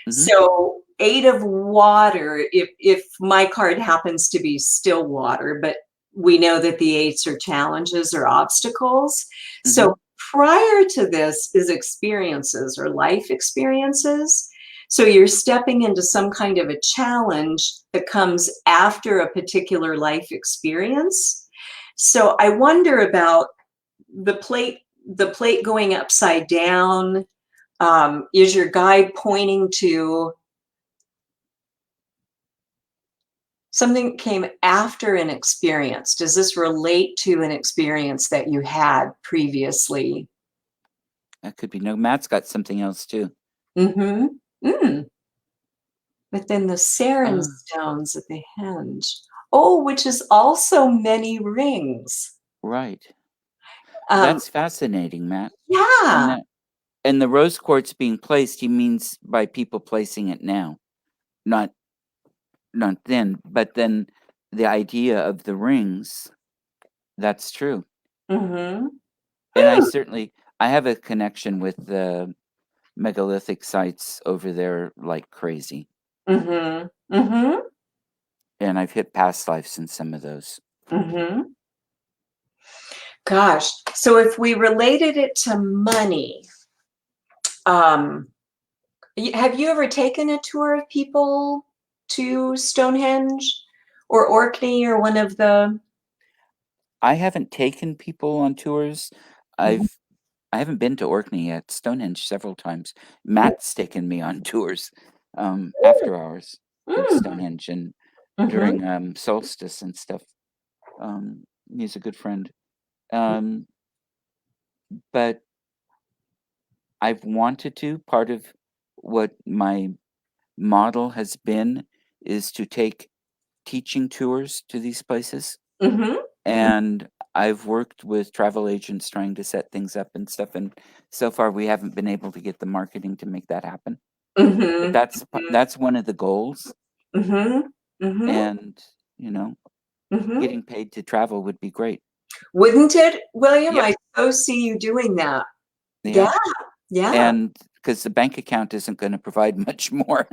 Mhm. So 8 of water, if my card happens to be still water, but we know that the eights are challenges or obstacles. Mhm. So prior to this is experiences or life experiences. So you're stepping into some kind of a challenge that comes after a particular life experience. So I wonder about the plate going upside down. Is your guide pointing to something that came after an experience? Does this relate to an experience that you had previously? That could be. No, Matt's got something else too. Mm-hmm. Mm. But then the sarin Uh, stones at the hinge. Oh, which is also many rings. right. Um, That's fascinating, Matt. And yeah. the rose quartz being placed, he means by people placing it now, not not then. But then the idea of the rings, that's true. Mm-hmm. And I have a connection with the megalithic sites over there like crazy. Mm-hmm. Mm-hmm. And I've hit past lives in some of those. Mm-hmm. Gosh. So if we related it to money, um, have you ever taken a tour of people to Stonehenge or Orkney or one of the? I haven't taken people on tours. Mhm. I haven't been to Orkney yet. Stonehenge several times. Matt's taken me on tours, after hours of Mm. Stonehenge and Mhm. during solstice and stuff. He's a good friend. Um, but I've wanted to. Part of what my model has been is to take teaching tours to these places. Mhm. And I've worked with travel agents trying to set things up and stuff. And so far, we haven't been able to get the marketing to make that happen. But Mhm. that's one of the goals. Mhm. Mhm. And, you know, Mhm. getting paid to travel would be great. Wouldn't it, William? Yep. I so see you doing that. Yeah. Yeah. Yeah. And because the bank account isn't going to provide much more.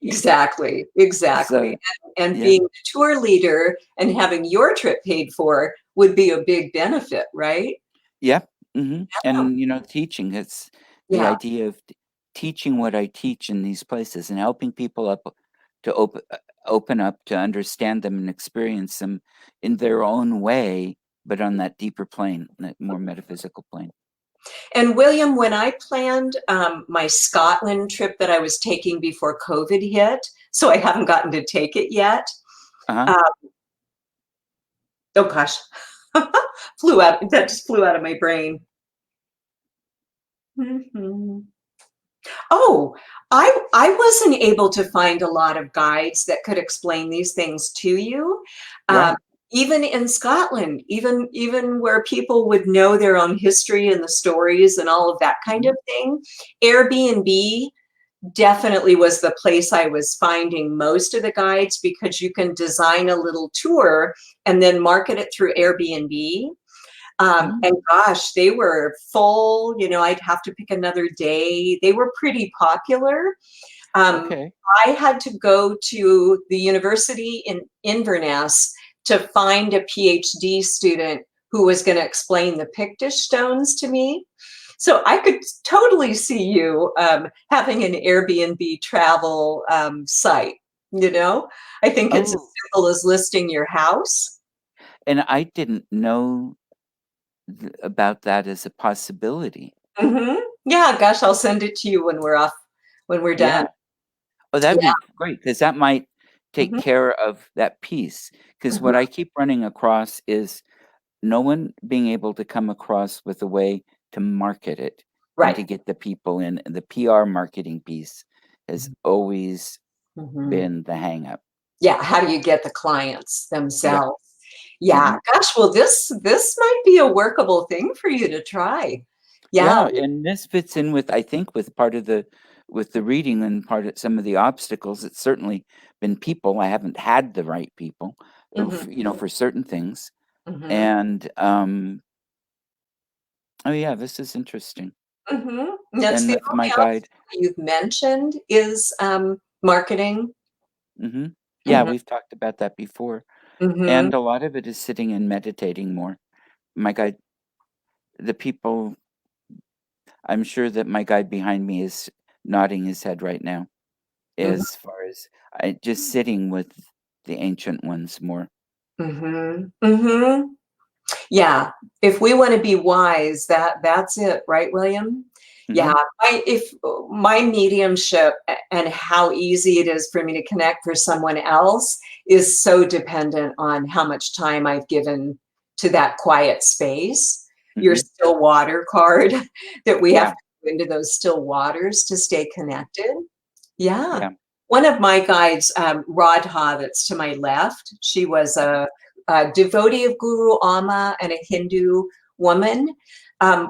Exactly. Exactly. So, And yeah. being the tour leader and having your trip paid for would be a big benefit, right? Yeah. Yeah. And, teaching, it's the Yeah. idea of teaching what I teach in these places and helping people up to open up to understand them and experience them in their own way but on that deeper plane, that more metaphysical plane. And William, when I planned my Scotland trip that I was taking before COVID hit, so I haven't gotten to take it yet. Uh-huh. Uh, oh gosh, flew out. That just flew out of my brain. Mhm. Oh, I wasn't able to find a lot of guides that could explain these things to you. Um, Right. even in Scotland, even where people would know their own history and the stories and all of that kind Mhm. of thing, Airbnb definitely was the place I was finding most of the guides because you can design a little tour and then market it through Airbnb. And Mm, gosh, they were full. I'd have to pick another day. They were pretty popular. Um, okay. I had to go to the university in Inverness to find a PhD student who was going to explain the Pictish stones to me. So I could totally see you having an Airbnb travel site. I think it's as Oh, simple as listing your house. and I didn't know about that as a possibility. Yeah, gosh, I'll send it to you when we're done. Yeah. Oh, that'd Yeah. be great because that might take Mhm, care of that piece. Because mhm. what I keep running across is no one being able to come across with a way to market it and Right. to get the people in. And the PR marketing piece has always Mhm. been the hang up. Yeah, how do you get the clients Yeah. themselves? Yeah, Mhm. gosh, well, this might be a workable thing for you to try. Yeah. Yeah, and this fits in with, I think, with part of the with the reading and part of some of the obstacles. It's certainly been people. I haven't had the right people, Mhm, for certain things. mhm, And oh yeah, this is interesting. mhm. That's And the with my only guide, obstacle you've mentioned is, marketing. hmm yeah, Mhm, we've talked about that before. mhm, And a lot of it is sitting and meditating more. My guide, the people, I'm sure that my guide behind me is nodding his head right now, mhm, as far as just sitting with the ancient ones more. mhm, mhm. Yeah, if we wanna be wise, that's it, right, William? Yeah, Hmm. if my mediumship and how easy it is for me to connect for someone else is so dependent on how much time I've given to that quiet space. Your Hmm. still water card that we have Yeah, to go into those still waters to stay connected. Yeah. yeah. One of my guides, Radha, that's to my left, she was a devotee of Guru Amma and a Hindu woman.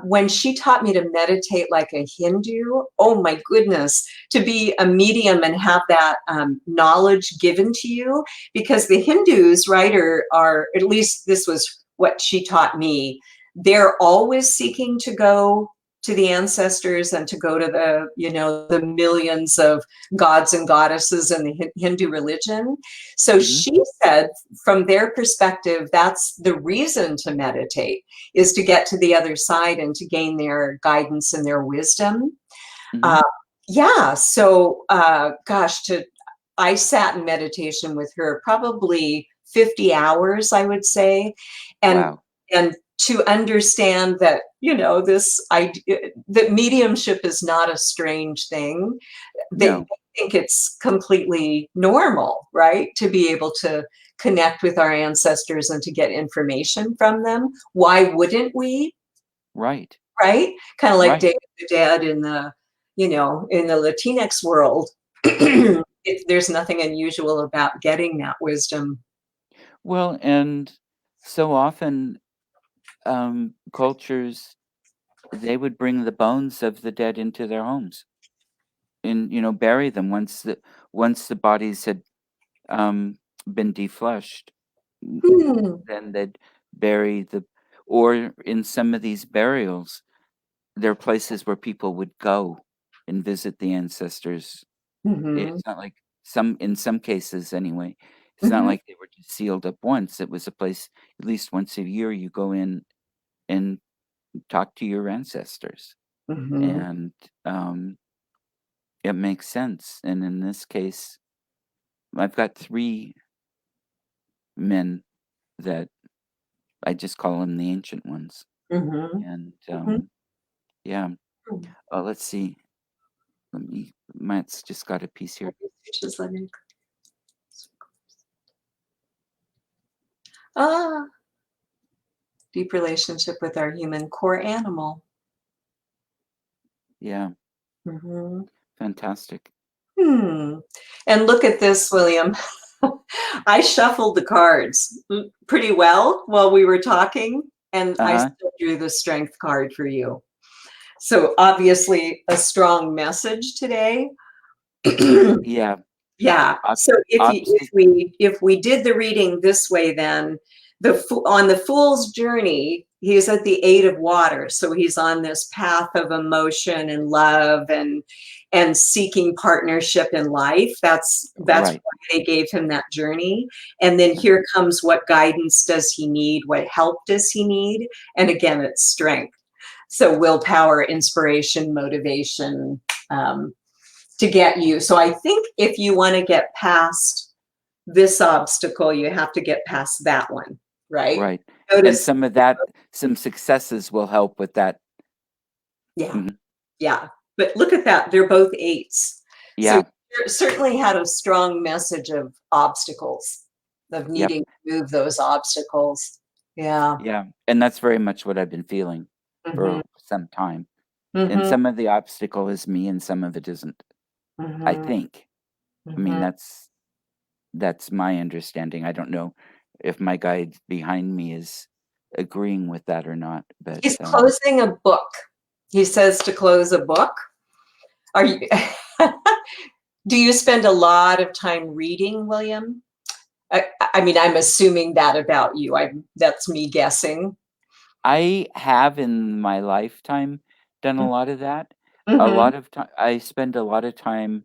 When she taught me to meditate like a Hindu, oh my goodness, to be a medium and have that knowledge given to you, because the Hindus, right, are at least this was what she taught me. They're always seeking to go to the ancestors and to go to the millions of gods and goddesses in the Hindu religion. So Hmm. she said, from their perspective, that's the reason to meditate, is to get to the other side and to gain their guidance and their wisdom. Hmm. Uh, yeah, so gosh, I sat in meditation with her probably 50 hours, I would say, and Wow. and to understand that this idea that mediumship is not a strange thing. They No. think it's completely normal, right? To be able to connect with our ancestors and to get information from them. Why wouldn't we? Right. Right? Kind of like Right. Day of the Dead in the Latinx world. Hmm. There's nothing unusual about getting that wisdom. Well, and so often cultures, they would bring the bones of the dead into their homes and bury them once the bodies had um, been defleshed. Hmm. Then they'd bury the or in some of these burials, there are places where people would go and visit the ancestors. Mhm. It's not like in some cases anyway, it's not Mhm. like they were just sealed up once. It was a place at least once a year you go in and talk to your ancestors, Mhm. and, it makes sense, and in this case, I've got 3 men that I just call them the ancient ones. Mm-hmm. And Mm-hmm. yeah, let's see. Matt's just got a piece here. Deep relationship with our human core animal. Yeah, Mm-hmm. fantastic. And look at this, William. I shuffled the cards pretty well while we were talking, and I still drew the strength card for you. So obviously a strong message today. Yeah. Yeah. So if we did the reading this way, then on the Fool's journey, he's at the 8 of water. So he's on this path of emotion and love and seeking partnership in life. That's Right. why they gave him that journey. And then here comes, what guidance does he need? What help does he need? And again, it's strength. So willpower, inspiration, motivation, to get you. So I think if you want to get past this obstacle, you have to get past that one, right? Right. Notice, and some successes will help with that. yeah, Mhm. yeah. But look at that, they're both 8s. Yeah. So you certainly had a strong message of obstacles, of needing to move those obstacles. Yeah. Yeah. And that's very much what I've been feeling Mm-hmm. for some time. And Mm-hmm. some of the obstacle is me and some of it isn't, I Mm-hmm. think. I mean, Mm-hmm. that's my understanding. I don't know if my guide behind me is agreeing with that or not, but He's closing a book. He says to close a book. Are you do you spend a lot of time reading, William? I mean, I'm assuming that about you. That's me guessing. I have in my lifetime done a lot of that. A Mm-hmm. lot of time I spend a lot of time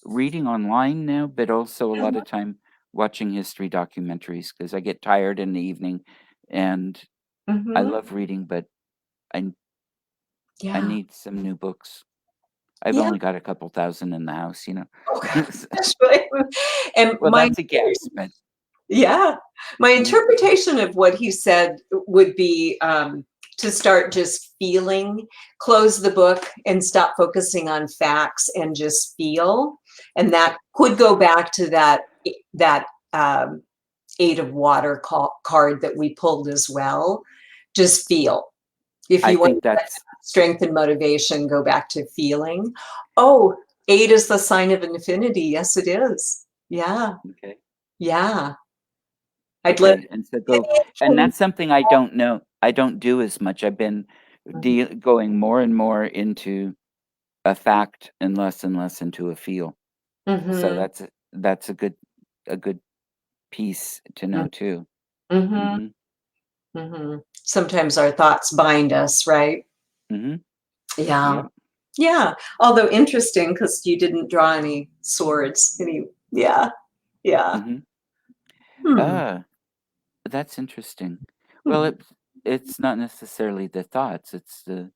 reading online now, but also a lot of time watching history documentaries because I get tired in the evening and I Mm-hmm. love reading, but I I Yeah. need some new books. I've Yeah. only got a couple thousand in the house, you know. Oh, gosh, William. And Well, that's a guess, but yeah, my mhm, interpretation of what he said would be, to start just feeling, close the book and stop focusing on facts and just feel. And that could go back to that 8 of water card that we pulled as well. Just feel. If I you want think that's strength and motivation, go back to feeling. Oh, 8 is the sign of infinity. Yes, it is. Yeah. okay. Yeah. I'd let Okay, and so and that's something I don't know. I don't do as much. I've been going more and more into a fact and less into a feel. So Mhm, that's a good piece to mm, know too. mhm, Mhm. mhm. Sometimes our thoughts bind us, right? Mhm. Yeah. Yep. Yeah. Although interesting, because you didn't draw any swords. Yeah. Yeah. Mhm. Hmm. Ah, that's interesting. Well, Hmm. it's not necessarily the thoughts, it's the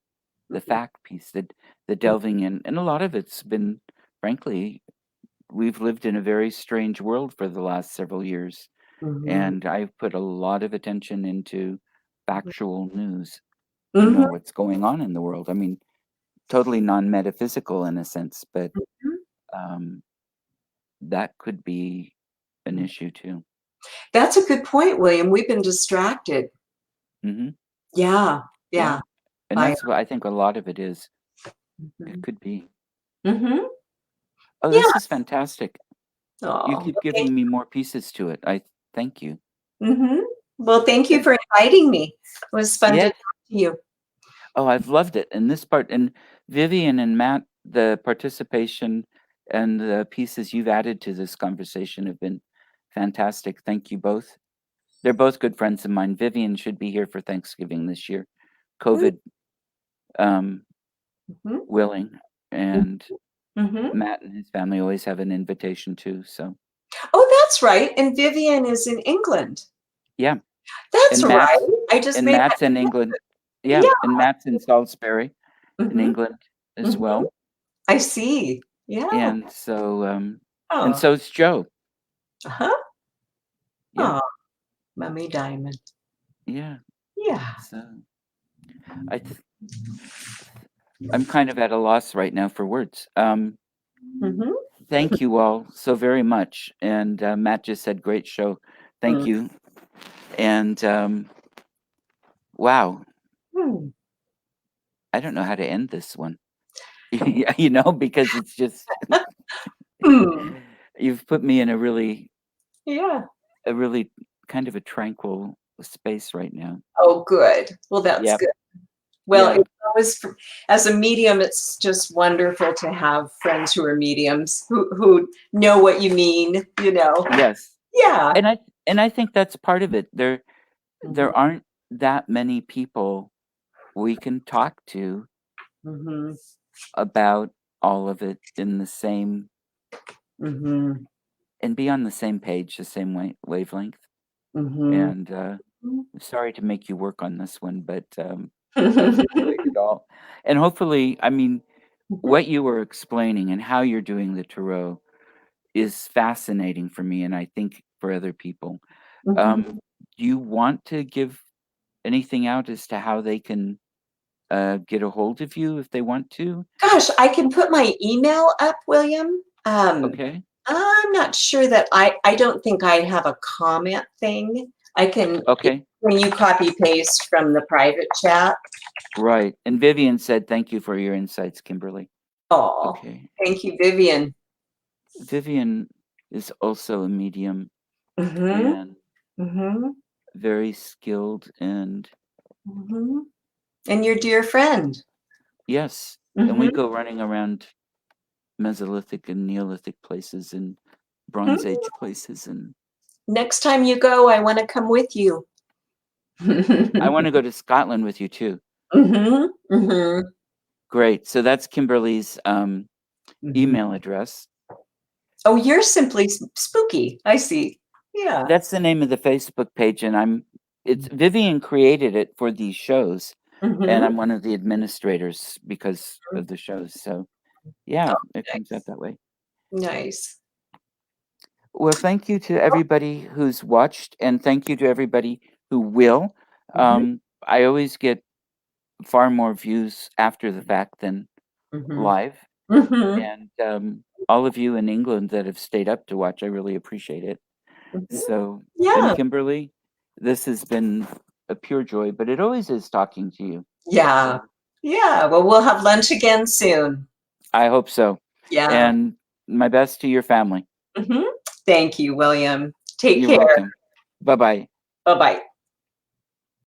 fact piece, the delving in, and a lot of it's been, frankly, we've lived in a very strange world for the last several years, Mhm. and I've put a lot of attention into factual news to know Mhm. what's going on in the world. I mean, totally non-metaphysical in a sense, but um, that could be an Mhm. issue too. That's a good point, William. We've been distracted. Hmm. Yeah. Yeah, Yeah. and By that's what I think a lot of it is. It Mhm. could be. Mhm. Oh, Yeah. this is fantastic. You Oh, keep okay. giving me more pieces to it. I thank you. Mhm. Well, thank you And for inviting me. It was fun to yeah, talk to you. oh, I've loved it. And this part, and Vivian and Matt, the participation and the pieces you've added to this conversation have been fantastic. Thank you both. They're both good friends of mine. Vivian should be here for Thanksgiving this year, COVID um, Mhm. willing. And Mhm. Matt and his family always have an invitation too. So Oh, that's right, and Vivian is in England. yeah, That's and right. I just made that Matt's in England. Yeah, yeah. and Matt's in Salisbury in Mhm. England as Mhm. well. I see. Yeah. And so and Oh. so's Joe. Uh-huh. Yeah. Oh, Mummy Diamond. Yeah. Yeah. So I'm kind of at a loss right now for words. Mhm. Thank you all so very much. And Matt just said, great show. Thank Mm. you. And wow, Mm. I don't know how to end this one, you know, because it's just, Mm. you've put me in Yeah. a really kind of a tranquil space right now. Oh, good. Well, that's Yep. good. Well, Yeah. it's always, as a medium, it's just wonderful to have friends who are mediums who know what you mean, you know. Yes. Yeah. And I think that's part of it. Mhm. There aren't that many people we can talk to Mhm. about all of it in the same Mhm. and be on the same page, the same wavelength. Mhm. And I'm sorry to make you work on this one, but I've enjoyed it all. And hopefully, I mean, what you were explaining and how you're doing the tarot is fascinating for me, and I think for other people. Mhm. Do you want to give anything out as to how they can get a hold of you if they want to? Gosh, I can put my email up, William. Okay. I'm not sure that I don't think I have a comment thing. I can Okay. when you copy paste from the private chat. Right. And Vivian said, thank you for your insights, Kimberly. Oh, Okay. thank you, Vivian. Vivian is also a medium Mhm. and Mhm. very skilled and Mhm. And your dear friend. yes. And we Mhm. go running around Mesolithic and Neolithic places and Bronze Mhm. Age places. And Next time you go, I want to come with you. I want to go to Scotland with you too. Mhm. Mhm. Great. So that's Kimberly's Mhm. email address. Oh, you're simply spooky. I see. Yeah. That's the name of the Facebook page, and it's Vivian created it for these shows, and Mhm. I'm one of the administrators because of the shows. So yeah, Oh, it comes out nice. that way. Nice. Well, thank you to everybody who's watched, and thank you to everybody who will. Mhm. I always get far more views after the fact than Mhm. live, Mhm. and all of you in England that have stayed up to watch, I really appreciate it. Mhm. So, and Yeah. Kimberly, this has been a pure joy, but it always is talking to you. Yeah. So Yeah. Well, we'll have lunch again soon. I hope so. Yeah. And my best to your family. Mhm. Thank you, William. Take You're care. welcome. Bye bye. Bye-bye.